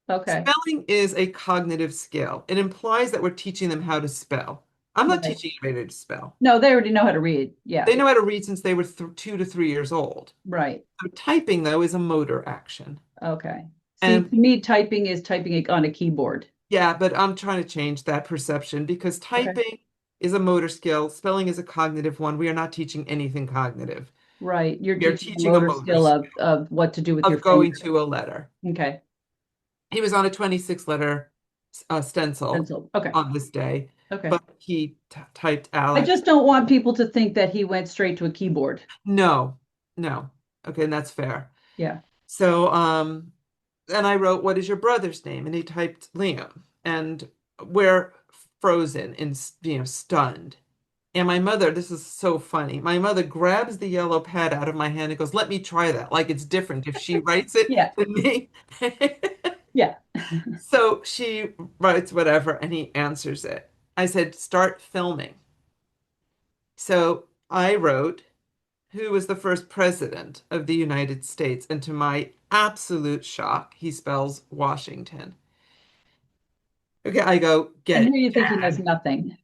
Okay. Spelling is a cognitive skill. It implies that we're teaching them how to spell. I'm not Right. teaching anybody to spell. No, they already know how to read. Yeah. They know how to read since they were th 2 to 3 years old. Right. So typing, though, is a motor action. Okay. See, And to me, typing is typing it on a keyboard. yeah, but I'm trying to change that perception because Okay. typing is a motor skill, spelling is a cognitive one. We are not teaching anything cognitive. Right. You're We are teaching the teaching a motor motor skill skill of what to do with your of going finger. to a letter. Okay. He was on a 26-letter stencil Pencil. Okay. on this day, Okay. but he typed I Alex. just don't want people to think that he went straight to a keyboard. No, no. Okay, and that's fair. Yeah. So, and I wrote, "What is your brother's name?" And he typed Liam. And we're frozen and, stunned. And my mother, this is so funny. My mother grabs the yellow pad out of my hand and goes, "Let me try that." Like it's different if she writes it Yeah. than me. Yeah. So she writes whatever and he answers it. I said, "Start filming." So I wrote, "Who was the first president of the United States?" And to my absolute shock, he spells Washington. Okay, I go, And "Get here you think he knows Dad." nothing.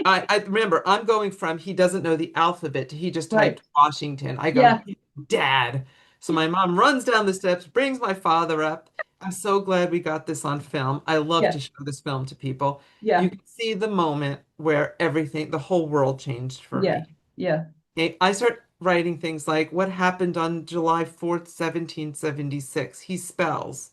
I remember I'm going from he doesn't know the alphabet to he just Right. typed Washington. I go, Yeah. "Dad." So my mom runs down the steps, brings my father up. I'm so glad we got this on film. I love Yeah. to show this film to people. You Yeah. can see the moment where everything, the whole world changed for Yeah. me. Yeah. Okay, I start writing things like what happened on July 4th, 1776. He spells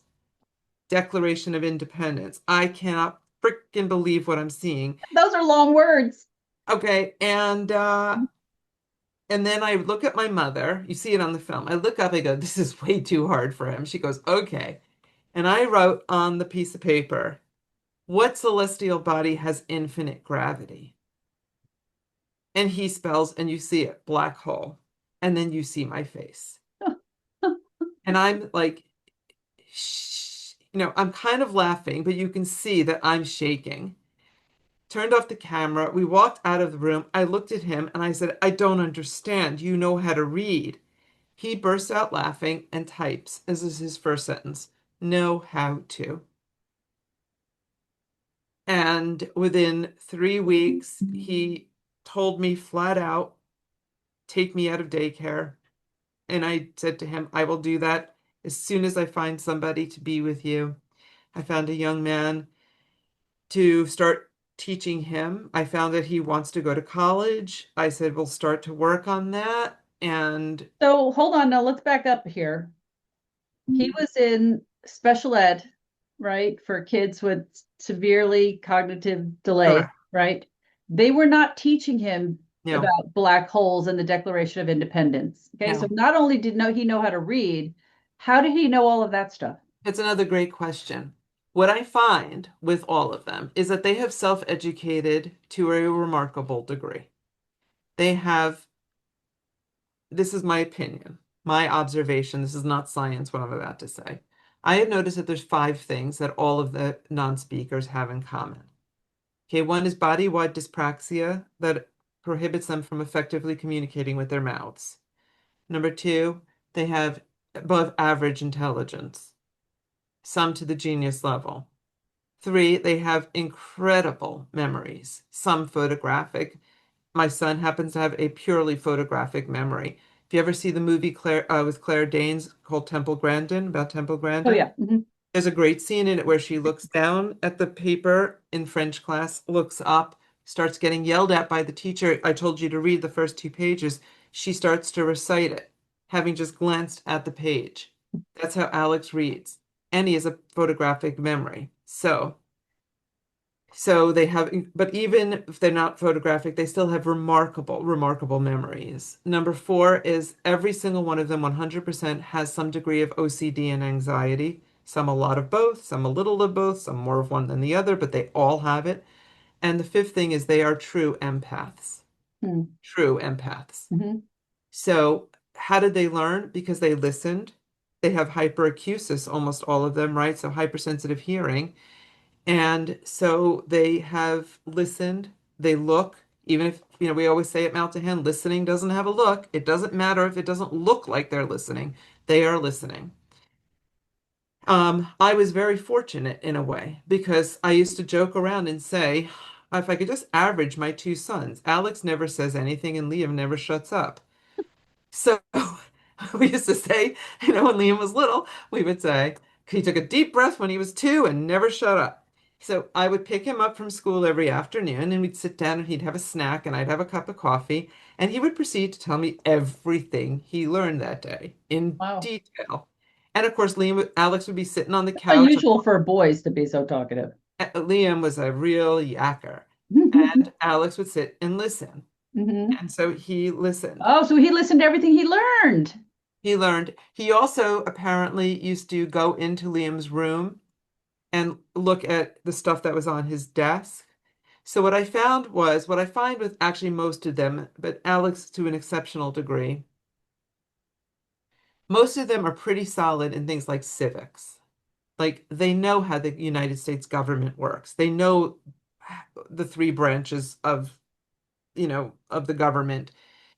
Declaration of Independence. I cannot freaking believe what I'm seeing. Those are long words. Okay, and then I look at my mother. You see it on the film. I look up, I go, "This is way too hard for him." She goes, "Okay." And I wrote on the piece of paper, "What celestial body has infinite gravity?" And he spells, and you see it, black hole. And then you see my face. And I'm like, I'm kind of laughing, but you can see that I'm shaking. Turned off the camera. We walked out of the room. I looked at him and I said, "I don't understand. You know how to read." He bursts out laughing and types, this is his first sentence, "Know how to." And within 3 weeks, he told me flat out, "Take me out of daycare." And I said to him, "I will do that as soon as I find somebody to be with you." I found a young man to start teaching him. I found that he wants to go to college. I said, "We'll start to work on that." And So hold on now, let's back up here. He was in special ed, right, for kids with severely cognitive delay, correct. right? They were not teaching him No, about black holes and the Declaration of Independence. Okay, so no. not only did he know how to read, how did he know all of that stuff? It's another great question. What I find with all of them is that they have self-educated to a remarkable degree. They have, this is my opinion, my observation, this is not science, what I'm about to say. I have noticed that there's 5 things that all of the non-speakers have in common. Okay, one is body-wide dyspraxia that prohibits them from effectively communicating with their mouths. Number 2, they have above average intelligence, some to the genius level. 3, they have incredible memories, some photographic. My son happens to have a purely photographic memory. If you ever see the movie with Claire Danes called Temple Grandin, about Temple Oh Grandin, yeah. there's a great scene in it where she looks down at the paper in French class, looks up, starts getting yelled at by the teacher. "I told you to read the first 2 pages." She starts to recite it, having just glanced at the page. That's how Alex reads. And he has a photographic memory. So they have, but even if they're not photographic, they still have remarkable, remarkable memories. Number 4 is every single one of them 100% has some degree of OCD and anxiety. Some a lot of both, some a little of both, some more of one than the other, but they all have it. And the fifth thing is they are true empaths. Mm. True empaths. Mm-hmm. So how did they learn? Because they listened. They have hyperacusis, almost all of them, right? So hypersensitive hearing. And so they have listened, they look, even if, we always say at Mount to Hand, listening doesn't have a look. It doesn't matter if it doesn't look like they're listening. They are listening. I was very fortunate in a way because I used to joke around and say, if I could just average my two sons, Alex never says anything and Liam never shuts up. So we used to say, when Liam was little, we would say, he took a deep breath when he was 2 and never shut up. So I would pick him up from school every afternoon and we'd sit down and he'd have a snack and I'd have a cup of coffee and he would proceed to tell me everything he learned that day in Wow. detail. And of course, Alex would be sitting on the couch. Unusual for boys to be so talkative. Liam was a real yacker Mm-hmm. and Alex would sit and listen. And so he listened. Oh, so he listened to everything he learned. He learned. He also apparently used to go into Liam's room and look at the stuff that was on his desk. So what I found was what I find with actually most of them, but Alex to an exceptional degree, most of them are pretty solid in things like civics. Like they know how the United States government works. They know the three branches of the government.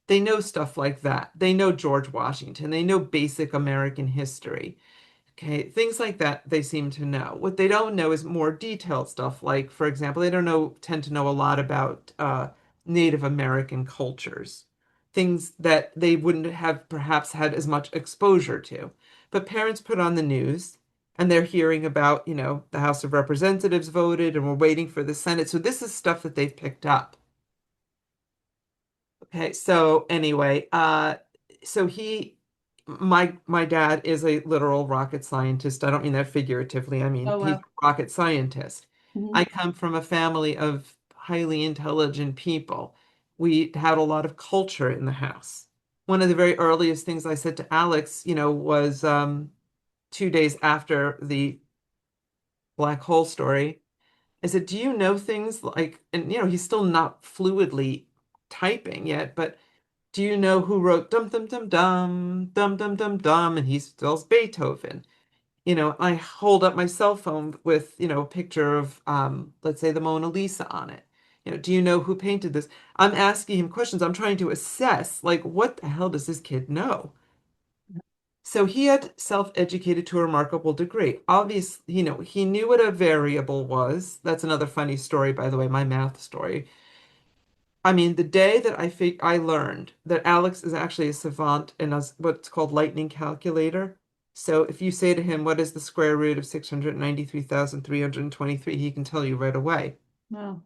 They know stuff like that. They know George Washington. They know basic American history. Okay, things like that they seem to know. What they don't know is more detailed stuff. Like, for example, they don't tend to know a lot about Native American cultures, things that they wouldn't have perhaps had as much exposure to. But parents put on the news and they're hearing about, the House of Representatives voted and we're waiting for the Senate. So this is stuff that they've picked up. Okay, so anyway, so my dad is a literal rocket scientist. I don't mean that figuratively. I mean, Oh, he's a wow. rocket scientist. Mhm. I come from a family of highly intelligent people. We had a lot of culture in the house. One of the very earliest things I said to Alex, was 2 days after the black hole story. I said, "Do you know things like," and he's still not fluidly typing yet, but do you know who wrote dum dum dum dum dum dum dum dum? And he spells Beethoven. I hold up my cell phone with, a picture of let's say the Mona Lisa on it. Do you know who painted this? I'm asking him questions. I'm trying to assess, like, what the hell does this kid know? So he had self-educated to a remarkable degree. Obviously, he knew what a variable was. That's another funny story, by the way, my math story. I mean, the day that I learned that Alex is actually a savant in what's called lightning calculator. So if you say to him, what is the square root of 693,323, he can tell you right away. Wow.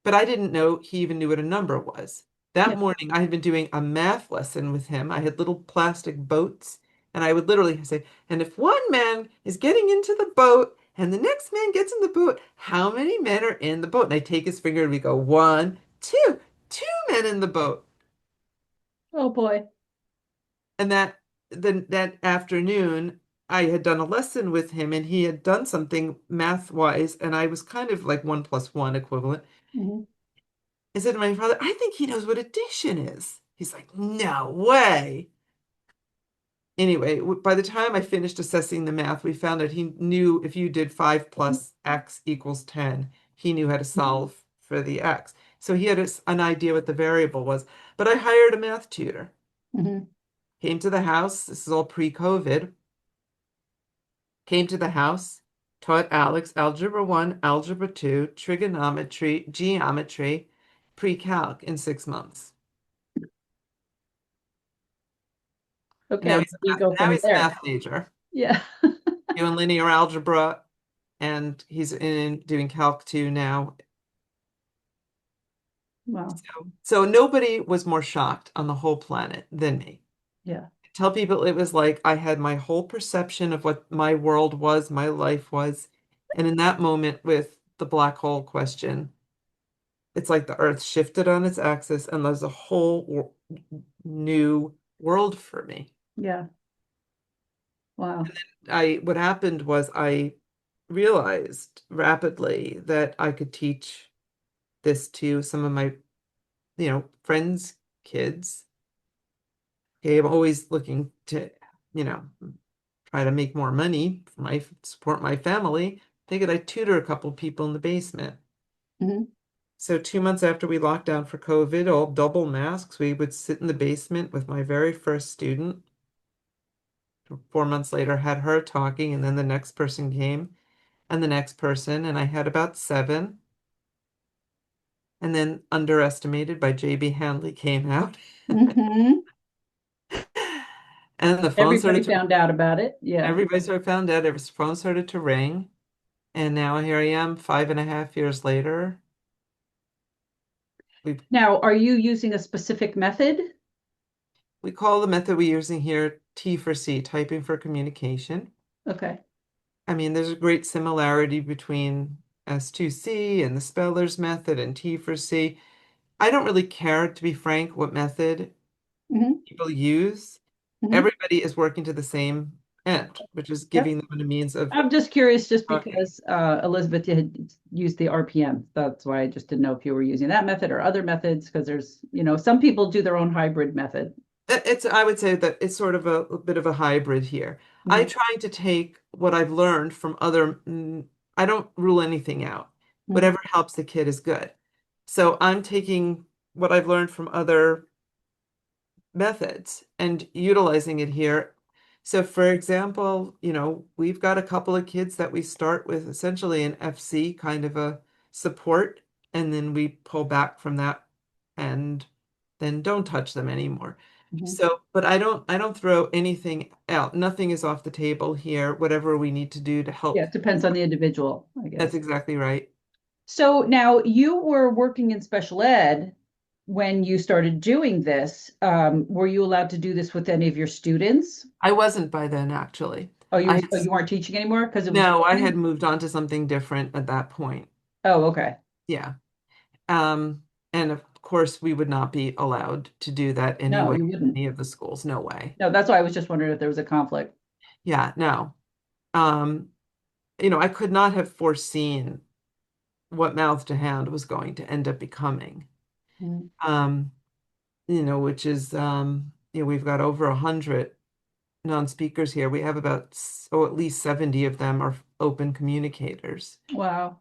But I didn't know he even knew what a number was. Yeah. That morning, I had been doing a math lesson with him. I had little plastic boats, and I would literally say, and if one man is getting into the boat and the next man gets in the boat, how many men are in the boat? And I take his finger and we go, one, two men in the boat. Oh, boy. And that afternoon, I had done a lesson with him and he had done something math wise, and I was kind of like 1 + 1 equivalent. Mhm. I said to my father, I think he knows what addition is. He's like, no way. Anyway, by the time I finished assessing the math, we found that he knew if you did 5 plus x equals 10, he knew how to solve for the x. So he had an idea what the variable was. But I hired a math tutor. Mhm. Came to the house. This is all pre-COVID. Came to the house, taught Alex Algebra 1, Algebra 2, trigonometry, geometry, pre-calc in 6 months. And Okay, you go now from he's a there. math major, Yeah. doing linear algebra, and he's doing Calc 2 now. Wow. So nobody was more shocked on the whole planet than me. Yeah. Tell people it was like I had my whole perception of what my world was, my life was. And in that moment with the black hole question, it's like the earth shifted on its axis and there's a whole new world for me. Yeah. Wow. What happened was I realized rapidly that I could teach this to some of my, friends' kids. Okay, I'm always looking to, you know, try to make more money for my support my family. Figured I'd tutor a couple people in the basement. Mhm. So 2 months after we locked down for COVID, all double masks, we would sit in the basement with my very first student. 4 months later, had her talking, and then the next person came, and the next person, and I had about seven. And then Underestimated by J.B. Handley came out, Mhm. and the phone Everybody started to found out about it. Yeah. everybody sort of found out, every phone started to ring, and now here I am, 5.5 years later. We Now, are you using a specific method? we call the method we're using here T for C, typing for communication. Okay. I mean, there's a great similarity between S2C and the speller's method and T for C. I don't really care, to be frank, what method Hmm. people use. Hmm. Everybody is working to the same end, which is Yep. giving them a means of I'm just curious, just talking. because Elizabeth had used the RPM. That's why I just didn't know if you were using that method or other methods, because there's, some people do their own hybrid method. I would say that it's sort of a bit of a hybrid here. I Hmm. try to take what I've learned from I don't rule anything out. Hmm. Whatever helps the kid is good. So I'm taking what I've learned from other methods and utilizing it here. So for example, we've got a couple of kids that we start with essentially an FC kind of a support, and then we pull back from that and then don't touch them anymore. Hmm. So, but I don't throw anything out. Nothing is off the table here. Whatever we need to do to Yeah, help. it depends on the individual, I That's guess. exactly right. So now you were working in special ed when you started doing this. Were you allowed to do this with any of your students? I wasn't by then, actually. Oh, you weren't teaching anymore because it was No, I COVID? had moved on to something different at that point. Oh, okay. Yeah. Um, and of course, we would not be allowed to do that No, anyway you in wouldn't. any of the schools. No way. No, that's why I was just wondering if there was a conflict. Yeah, no. Um, I could not have foreseen what Mouth to Hand was going to end up becoming. Mhm. Um, which is we've got over 100 non-speakers here. We have at least 70 of them are open communicators. Wow.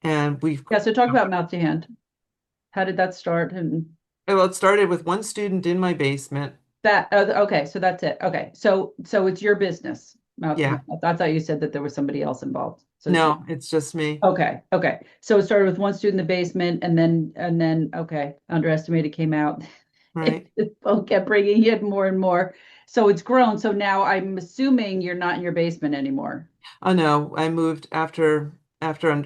And we've Yeah, so talk about mouth to hand. How did that start? And well, it started with one student in my basement. okay, so that's it. Okay. So it's your business, mouth to Yeah. hand. I thought you said that there was somebody else involved. So it's No, it's just me. okay, okay. So it started with one student in the basement, and then okay, Underestimated came out. Right. The phone kept bringing in more and more. So it's grown. So now I'm assuming you're not in your basement anymore. Oh no, I moved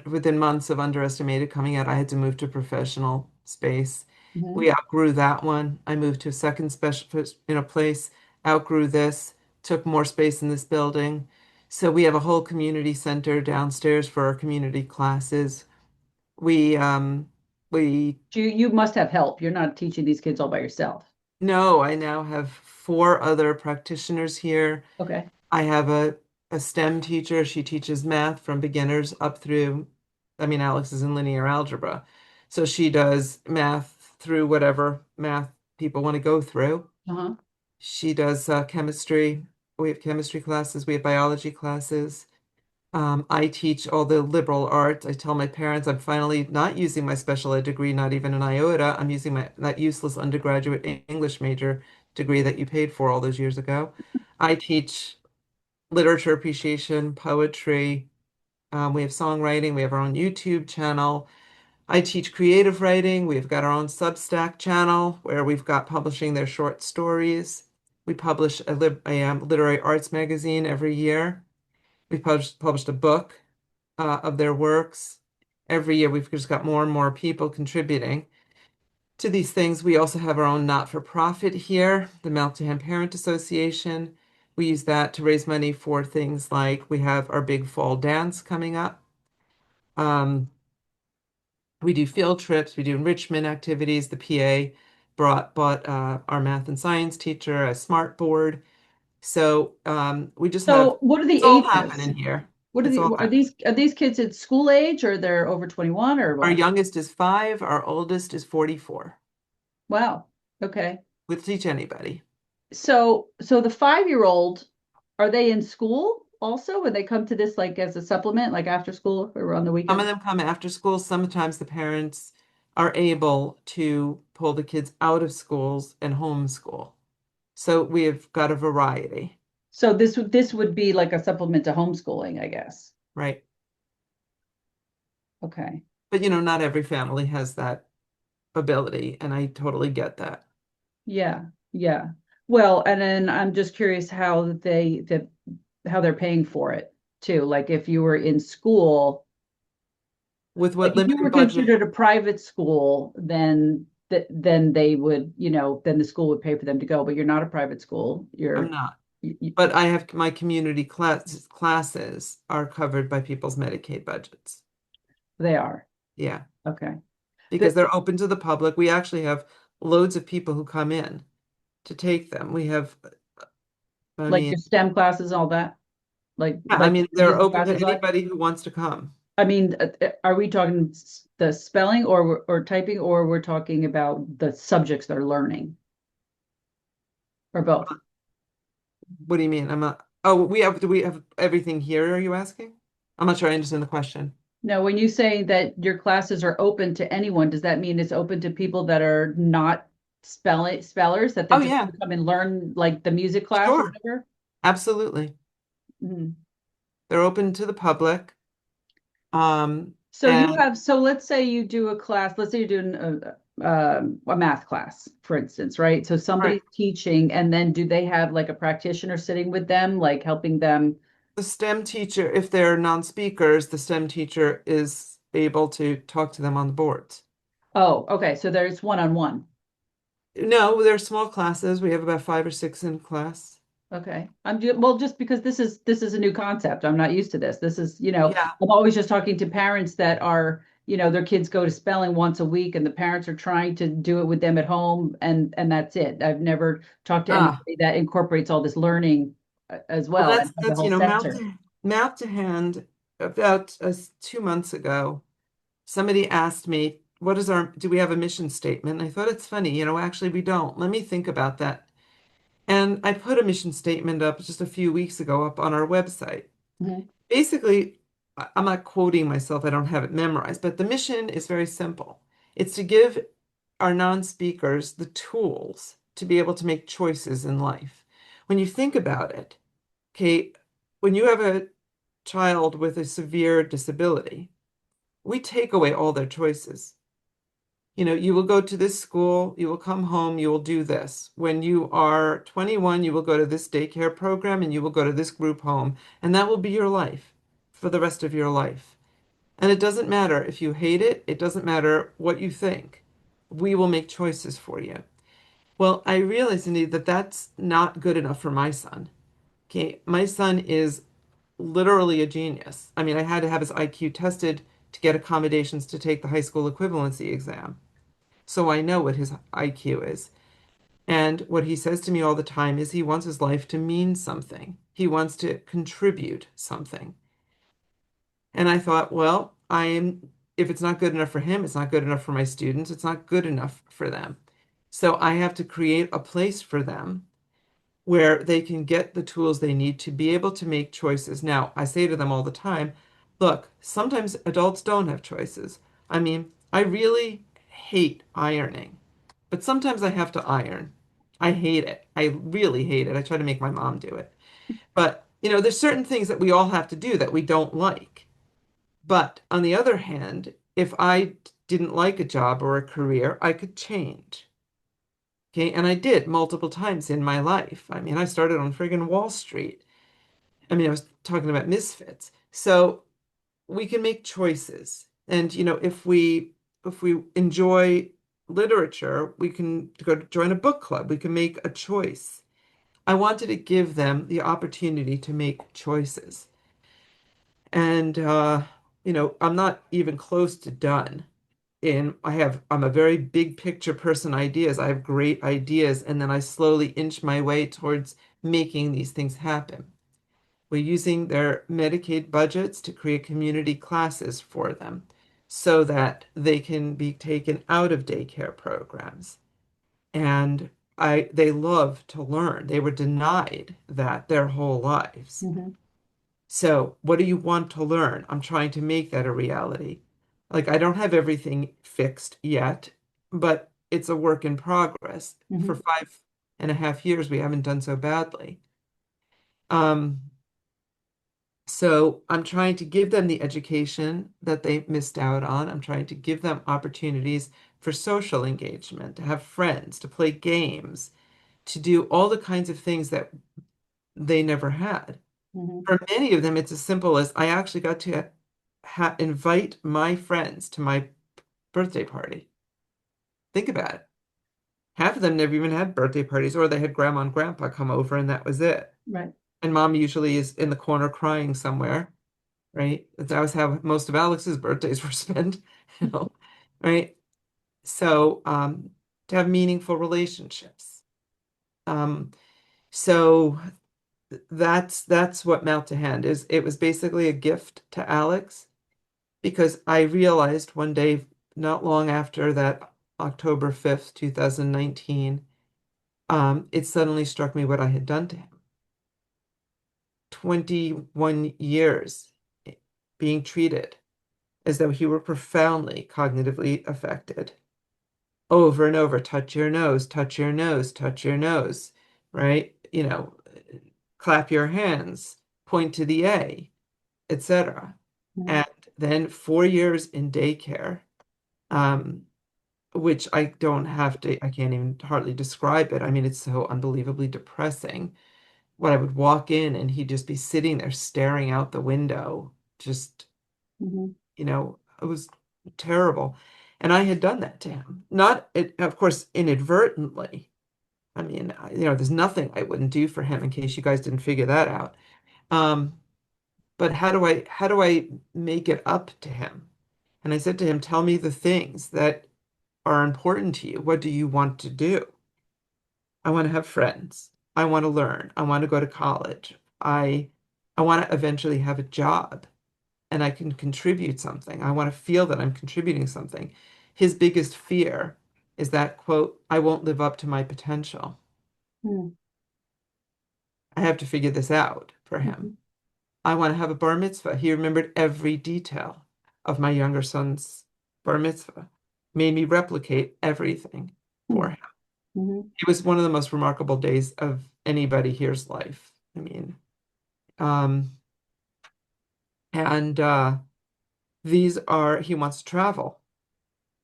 within months of Underestimated coming out, I had to move to professional space. Mhm. We outgrew that one. I moved to a second special place, outgrew this, took more space in this building. So we have a whole community center downstairs for our community classes. We we You must have help. You're not teaching these kids all by yourself. no, I now have four other practitioners here. Okay. I have a STEM teacher. She teaches math from beginners up through, I mean, Alex is in linear algebra. So she does math through whatever math people want to go through. Uh-huh. She does chemistry. We have chemistry classes. We have biology classes. I teach all the liberal arts. I tell my parents I'm finally not using my special ed degree, not even an iota. I'm using that useless undergraduate English major degree that you paid for all those years ago. I teach literature appreciation, poetry. We have songwriting. We have our own YouTube channel. I teach creative writing. We've got our own Substack channel where we've got publishing their short stories. We publish a literary arts magazine every year. We published a book of their works. Every year, we've just got more and more people contributing to these things. We also have our own not-for-profit here, the Mouth to Hand Parent Association. We use that to raise money for things like we have our big fall dance coming up. Um, we do field trips, we do enrichment activities. The PA bought our math and science teacher a smart board. So we just have So what are the it's all ages? happening here. What are It's the, all are these kids at school age or they're over 21 or our what? youngest is 5, our oldest is 44. Wow. Okay. We'll teach anybody. So the 5-year-old, are they in school also when they come to this like as a supplement, like after school or on the Some of weekend? them come after school. Sometimes the parents are able to pull the kids out of schools and homeschool. So we have got a variety, So this would be like a supplement to homeschooling, I guess. right? Okay. But not every family has that ability, and I totally get that. Yeah. Yeah. Well, and then I'm just curious how they're paying for it too. Like if you were in school, With like what if you were limited budget? considered a private school, then they would, then the school would pay for them to go, but you're not a private school. I'm You're not. you, you- But I have my community classes are covered by people's Medicaid budgets. they are. Yeah, Okay. because The, they're open to the public. We actually have loads of people who come in to take them. We have, I like mean, your STEM classes, all that, yeah, I like mean, they're music open to classes, like, anybody who wants to come. I mean, are we talking the spelling or typing, or we're talking about the subjects they're learning, or both? What do you mean? I'm not, oh, do we have everything here, are you asking? I'm not sure I understand the question. No, when you say that your classes are open to anyone, does that mean it's open to people that are not spellers, that they're Oh, just yeah, gonna come and learn like the music class or sure. whatever? Absolutely. Mhm. They're open to the public. So And so let's say you do a class, let's say you're doing a math class, for instance, right? So right, somebody's teaching, and then do they have like a practitioner sitting with them, like helping them? the STEM teacher, if they're non-speakers, the STEM teacher is able to talk to them on the boards. Oh, okay. So there's one-on-one. No, they're small classes. We have about 5 or 6 in class. Okay. Well, just because this is a new concept. I'm not used to this. This is, Yeah. I'm always just talking to parents that are, their kids go to spelling once a week and the parents are trying to do it with them at home and that's it. I've never talked to Ah, anybody that incorporates all this learning as well, well and has a that's whole center. math to hand. About 2 months ago, somebody asked me, do we have a mission statement? And I thought it's funny, actually we don't. Let me think about that. And I put a mission statement up just a few weeks ago up on our website. Mhm. Basically, I'm not quoting myself, I don't have it memorized, but the mission is very simple. It's to give our non-speakers the tools to be able to make choices in life. When you think about it, okay, when you have a child with a severe disability, we take away all their choices. You will go to this school, you will come home, you will do this. When you are 21, you will go to this daycare program and you will go to this group home, and that will be your life for the rest of your life. And it doesn't matter if you hate it, it doesn't matter what you think. We will make choices for you. Well, I realize, indeed, that that's not good enough for my son. Okay, my son is literally a genius. I mean, I had to have his IQ tested to get accommodations to take the high school equivalency exam. So I know what his IQ is. And what he says to me all the time is he wants his life to mean something. He wants to contribute something. And I thought, well, if it's not good enough for him, it's not good enough for my students, it's not good enough for them. So I have to create a place for them where they can get the tools they need to be able to make choices. Now, I say to them all the time, look, sometimes adults don't have choices. I mean, I really hate ironing, but sometimes I have to iron. I hate it. I really hate it. I try to make my mom do it. But, there's certain things that we all have to do that we don't like. But on the other hand, if I didn't like a job or a career, I could change. Okay, and I did multiple times in my life. I mean, I started on friggin' Wall Street. I mean, I was talking about misfits. So we can make choices. And if we enjoy literature, we can go to join a book club. We can make a choice. I wanted to give them the opportunity to make choices. And I'm not even close to done. I'm a very big picture person, ideas. I have great ideas, and then I slowly inch my way towards making these things happen we're using their Medicaid budgets to create community classes for them so that they can be taken out of daycare programs. And they love to learn. They were denied that their whole lives. Mm-hmm. So, what do you want to learn? I'm trying to make that a reality. Like, I don't have everything fixed yet, but it's a work in progress. Mm-hmm. For 5.5 years, we haven't done so badly. Um, so I'm trying to give them the education that they missed out on. I'm trying to give them opportunities for social engagement, to have friends, to play games, to do all the kinds of things that they never had. Mm-hmm. For many of them, it's as simple as I actually got to invite my friends to my birthday party. Think about it. Half of them never even had birthday parties, or they had grandma and grandpa come over and that was it. Right. And mom usually is in the corner crying somewhere, right? That was how most of Alex's birthdays were spent, right? So to have meaningful relationships. Um, so that's what Mouth to Hand is. It was basically a gift to Alex because I realized one day, not long after that October 5th, 2019, it suddenly struck me what I had done to him. 21 years being treated as though he were profoundly cognitively affected. Over and over, touch your nose, touch your nose, touch your nose, right? Clap your hands, point to the A, etc. Mm-hmm. And then 4 years in daycare, which I can't even hardly describe it. I mean, it's so unbelievably depressing. When I would walk in and he'd just be sitting there staring out the window, just, Mm-hmm. It was terrible. And I had done that to him. Not, of course, inadvertently. I mean, there's nothing I wouldn't do for him in case you guys didn't figure that out. But how do I make it up to him? And I said to him, tell me the things that are important to you. What do you want to do? I want to have friends. I want to learn. I want to go to college. I want to eventually have a job and I can contribute something. I want to feel that I'm contributing something. His biggest fear is that, quote, I won't live up to my potential. Mm-hmm. I have to figure this out for him. I want to have a bar mitzvah. He remembered every detail of my younger son's bar mitzvah, made me replicate everything for him. Mm-hmm. It was one of the most remarkable days of anybody here's life. I mean, he wants to travel.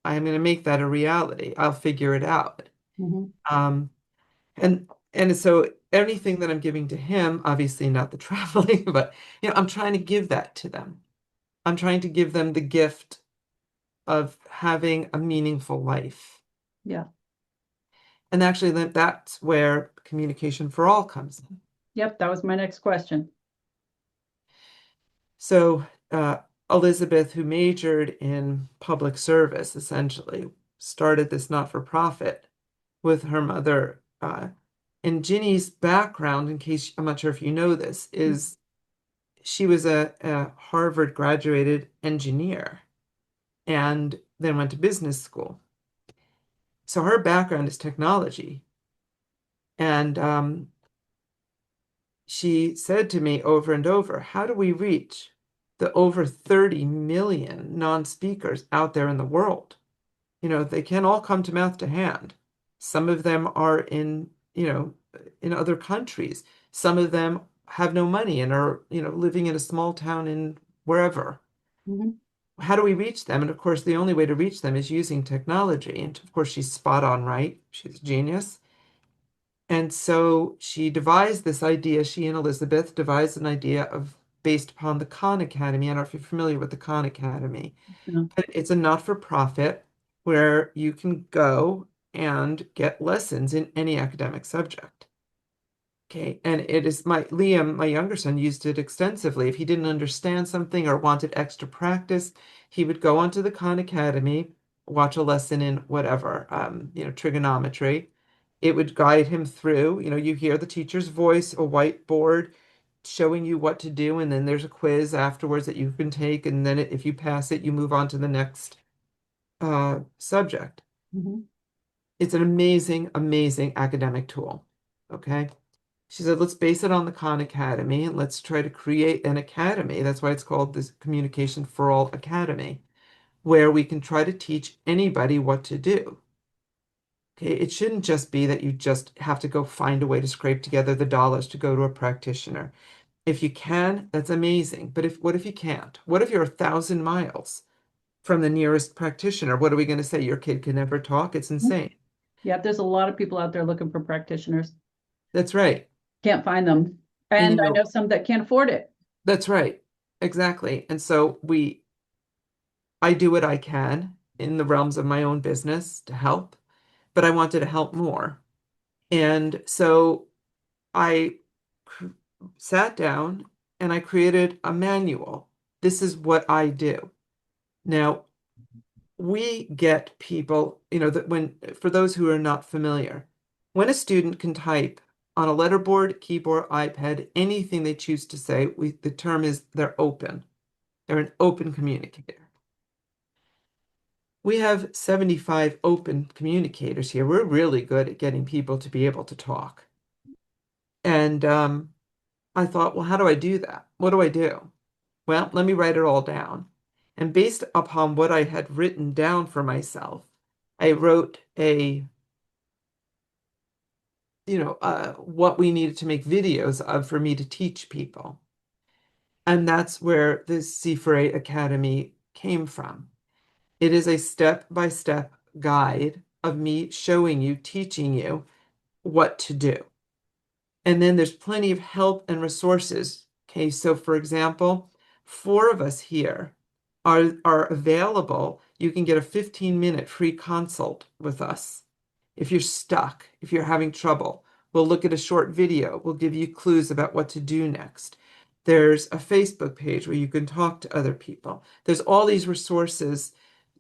I'm going to make that a reality. I'll figure it out. Mm-hmm. And so anything that I'm giving to him, obviously not the traveling, but I'm trying to give that to them. I'm trying to give them the gift of having a meaningful life. Yeah. And actually, that's where communication for all comes in. Yep, that was my next question. So Elizabeth, who majored in public service, essentially started this not-for-profit with her mother. And Ginny's background, in case I'm not sure if you know this, is she was a Harvard graduated engineer and then went to business school. So her background is technology. And she said to me over and over, how do we reach the over 30 million non-speakers out there in the world? They can't all come to Mouth to Hand. Some of them are in other countries. Some of them have no money and are, living in a small town in wherever. Mm-hmm. How do we reach them? And of course, the only way to reach them is using technology. And of course, she's spot on right. She's a genius. And so she devised this idea. She and Elizabeth devised an idea based upon the Khan Academy. I don't know if you're familiar with the Khan Academy. No. But it's a not-for-profit where you can go and get lessons in any academic subject. Okay, and it is Liam, my younger son, used it extensively. If he didn't understand something or wanted extra practice, he would go onto the Khan Academy, watch a lesson in whatever, trigonometry. It would guide him through. You hear the teacher's voice, a whiteboard. showing you what to do, and then there's a quiz afterwards that you can take, and then if you pass it, you move on to the next subject. Mhm. It's an amazing, amazing academic tool. Okay. She said, let's base it on the Khan Academy and let's try to create an academy. That's why it's called this Communication for All Academy, where we can try to teach anybody what to do. Okay, it shouldn't just be that you just have to go find a way to scrape together the dollars to go to a practitioner. If you can, that's amazing. But what if you can't? What if you're 1,000 miles from the nearest practitioner? What are we going to say? Your kid can never talk? It's insane. Yeah, there's a lot of people out there looking for practitioners. That's right. Can't find them. And And I know some that can't afford it. that's right. Exactly. And so I do what I can in the realms of my own business to help, but I wanted to help more. And so I sat down and I created a manual. This is what I do. Now, we get people, that for those who are not familiar, when a student can type on a letterboard, keyboard, iPad, anything they choose to say, the term is they're open. They're an open communicator. We have 75 open communicators here. We're really good at getting people to be able to talk. And I thought, well, how do I do that? What do I do? Well, let me write it all down. And based upon what I had written down for myself, I wrote what we needed to make videos of for me to teach people. And that's where the C4A Academy came from. It is a step-by-step guide of me showing you, teaching you what to do. And then there's plenty of help and resources. Okay, so for example, 4 of us here are available. You can get a 15-minute free consult with us. If you're stuck, if you're having trouble, we'll look at a short video. We'll give you clues about what to do next. There's a Facebook page where you can talk to other people. There's all these resources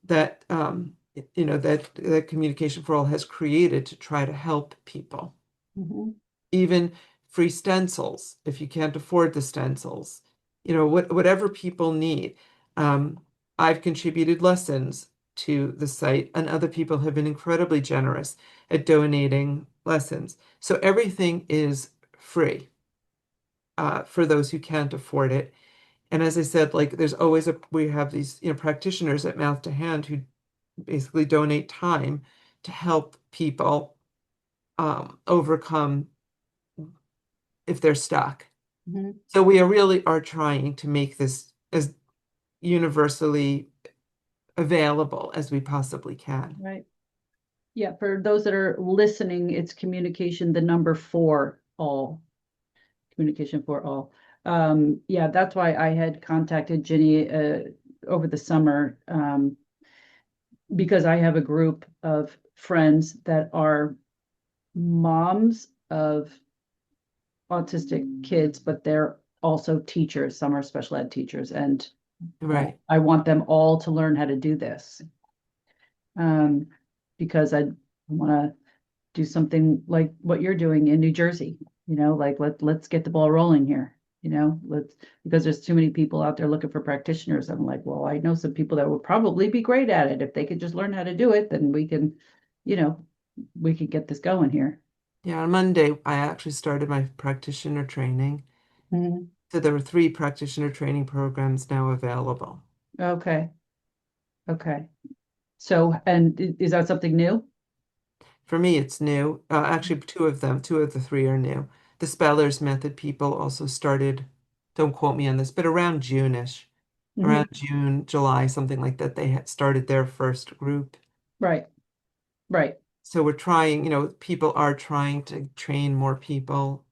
that that Communication for All has created to try to help people. Mhm. Even free stencils, if you can't afford the stencils, whatever people need. I've contributed lessons to the site, and other people have been incredibly generous at donating lessons. So everything is free for those who can't afford it. And as I said, like there's always we have these practitioners at Mouth to Hand who basically donate time to help people overcome if they're stuck. Mhm. So we really are trying to make this as universally available as we possibly can. Right. Yeah, for those that are listening, it's communication, the number 4 all. Communication for all. Yeah, that's why I had contacted Ginny over the summer, because I have a group of friends that are moms of autistic kids, but they're also teachers. Some are special ed teachers, and Right. I want them all to learn how to do this. Because I want to do something like what you're doing in New Jersey, like let's get the ball rolling here, because there's too many people out there looking for practitioners. I'm like, well, I know some people that would probably be great at it. If they could just learn how to do it, then we can get this going here. Yeah, on Monday, I actually started my practitioner training. Mhm. So there were 3 practitioner training programs now available. Okay. Okay. So, and is that something new? For me, it's new. Actually, 2 of them, 2 of the 3 are new. The Speller's Method people also started, don't quote me on this, but around June-ish, Mhm. around June, July, something like that, they had started their first group. Right. Right. So we're trying, people are trying to train more people.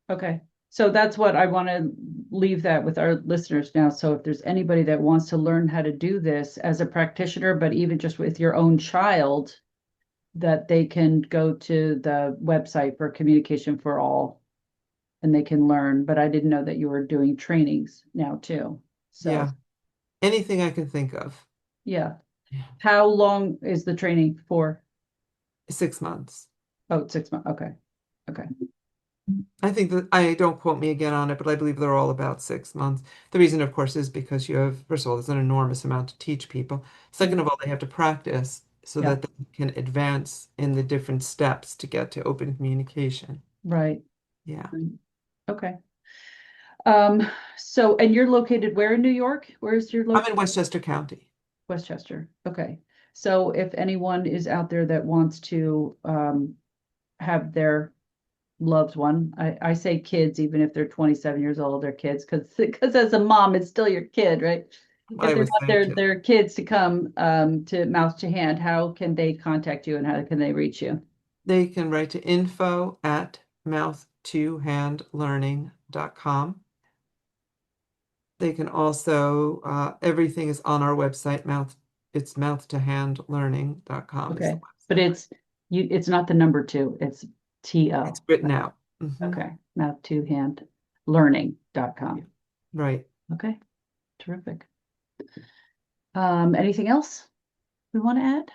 Okay. So that's what I want to leave that with our listeners now. So if there's anybody that wants to learn how to do this as a practitioner, but even just with your own child, that they can go to the website for Communication for All and they can learn. But I didn't know that you were doing trainings now too. So Yeah, anything I can think of. yeah. Yeah. How long is the training for? 6 months. Oh, 6 months. Okay. Okay. I think that I don't quote me again on it, but I believe they're all about 6 months. The reason, of course, is because you have, first of all, there's an enormous amount to teach people. Second of all, they have to practice so Yeah, that they can advance in the different steps to get to open communication. right. Yeah. Okay. So, and you're located where in New York? Where's your I'm location? in Westchester County. Westchester. Okay. So if anyone is out there that wants to have their loved one, I say kids, even if they're 27 years old, they're kids, because as a mom, it's still your kid, right? If I they was want thank you. their kids to come to Mouth to Hand, how can they contact you and how can they reach you? They can write to info@mouth2handlearning.com. They can also, everything is on our website, it's mouth2handlearning.com is the Okay. But website. it's not the number two, it's It's TO. written out. Mhm. Okay. Mouth to hand learning.com. Right. Okay. Terrific. Anything else we want to add?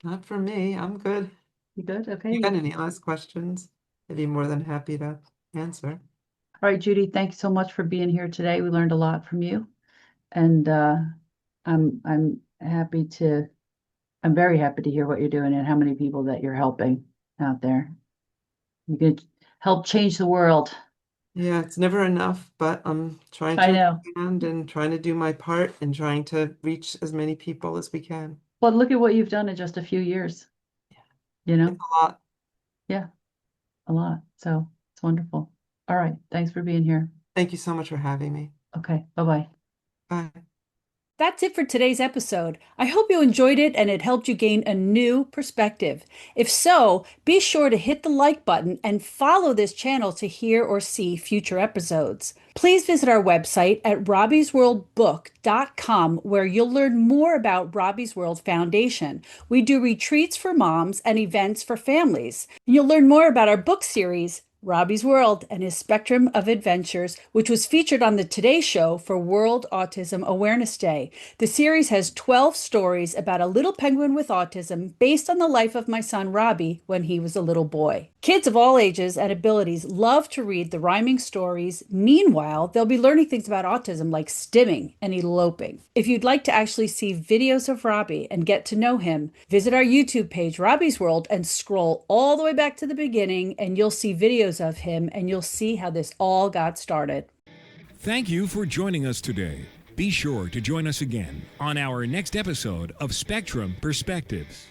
Not for me. I'm good. You good? You Okay. got any last questions? I'd be more than happy to answer. All right, Judy, thank you so much for being here today. We learned a lot from you. And I'm happy to I'm very happy to hear what you're doing and how many people that you're helping out there. You could help change the world. Yeah, it's never enough, but I'm trying I to know. expand and trying to do my part and trying to reach as many people as we can. But look at what you've done in just a few years, you It's know? a lot. Yeah, a lot. So it's wonderful. All right. Thanks for being here. Thank you so much for having me. Okay. Bye-bye. Bye. That's it for today's episode. I hope you enjoyed it and it helped you gain a new perspective. If so, be sure to hit the like button and follow this channel to hear or see future episodes. Please visit our website at robbiesworldbook.com where you'll learn more about Robbie's World Foundation. We do retreats for moms and events for families. You'll learn more about our book series, Robbie's World and His Spectrum of Adventures, which was featured on the Today Show for World Autism Awareness Day. The series has 12 stories about a little penguin with autism based on the life of my son Robbie when he was a little boy. Kids of all ages and abilities love to read the rhyming stories. Meanwhile, they'll be learning things about autism like stimming and eloping. If you'd like to actually see videos of Robbie and get to know him, visit our YouTube page, Robbie's World, and scroll all the way back to the beginning, and you'll see videos of him and you'll see how this all got started. Thank you for joining us today. Be sure to join us again on our next episode of Spectrum Perspectives.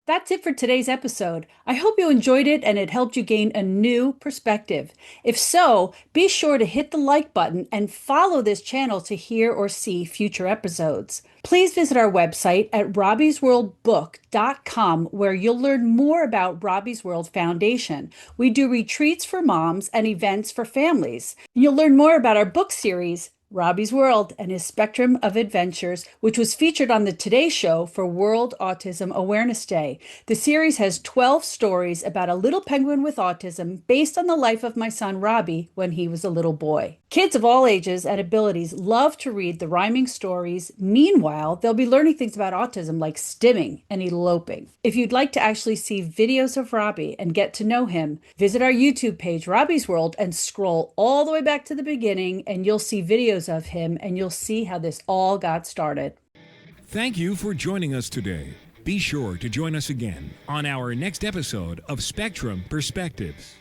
That's it for today's episode. I hope you enjoyed it and it helped you gain a new perspective. If so, be sure to hit the like button and follow this channel to hear or see future episodes. Please visit our website at robbiesworldbook.com, where you'll learn more about Robbie's World Foundation. We do retreats for moms and events for families. You'll learn more about our book series, Robbie's World and His Spectrum of Adventures, which was featured on the Today Show for World Autism Awareness Day. The series has 12 stories about a little penguin with autism based on the life of my son Robbie when he was a little boy. Kids of all ages and abilities love to read the rhyming stories. Meanwhile, they'll be learning things about autism like stimming and eloping. If you'd like to actually see videos of Robbie and get to know him, visit our YouTube page, Robbie's World, and scroll all the way back to the beginning, and you'll see videos of him, and you'll see how this all got started. Thank you for joining us today. Be sure to join us again on our next episode of Spectrum Perspectives.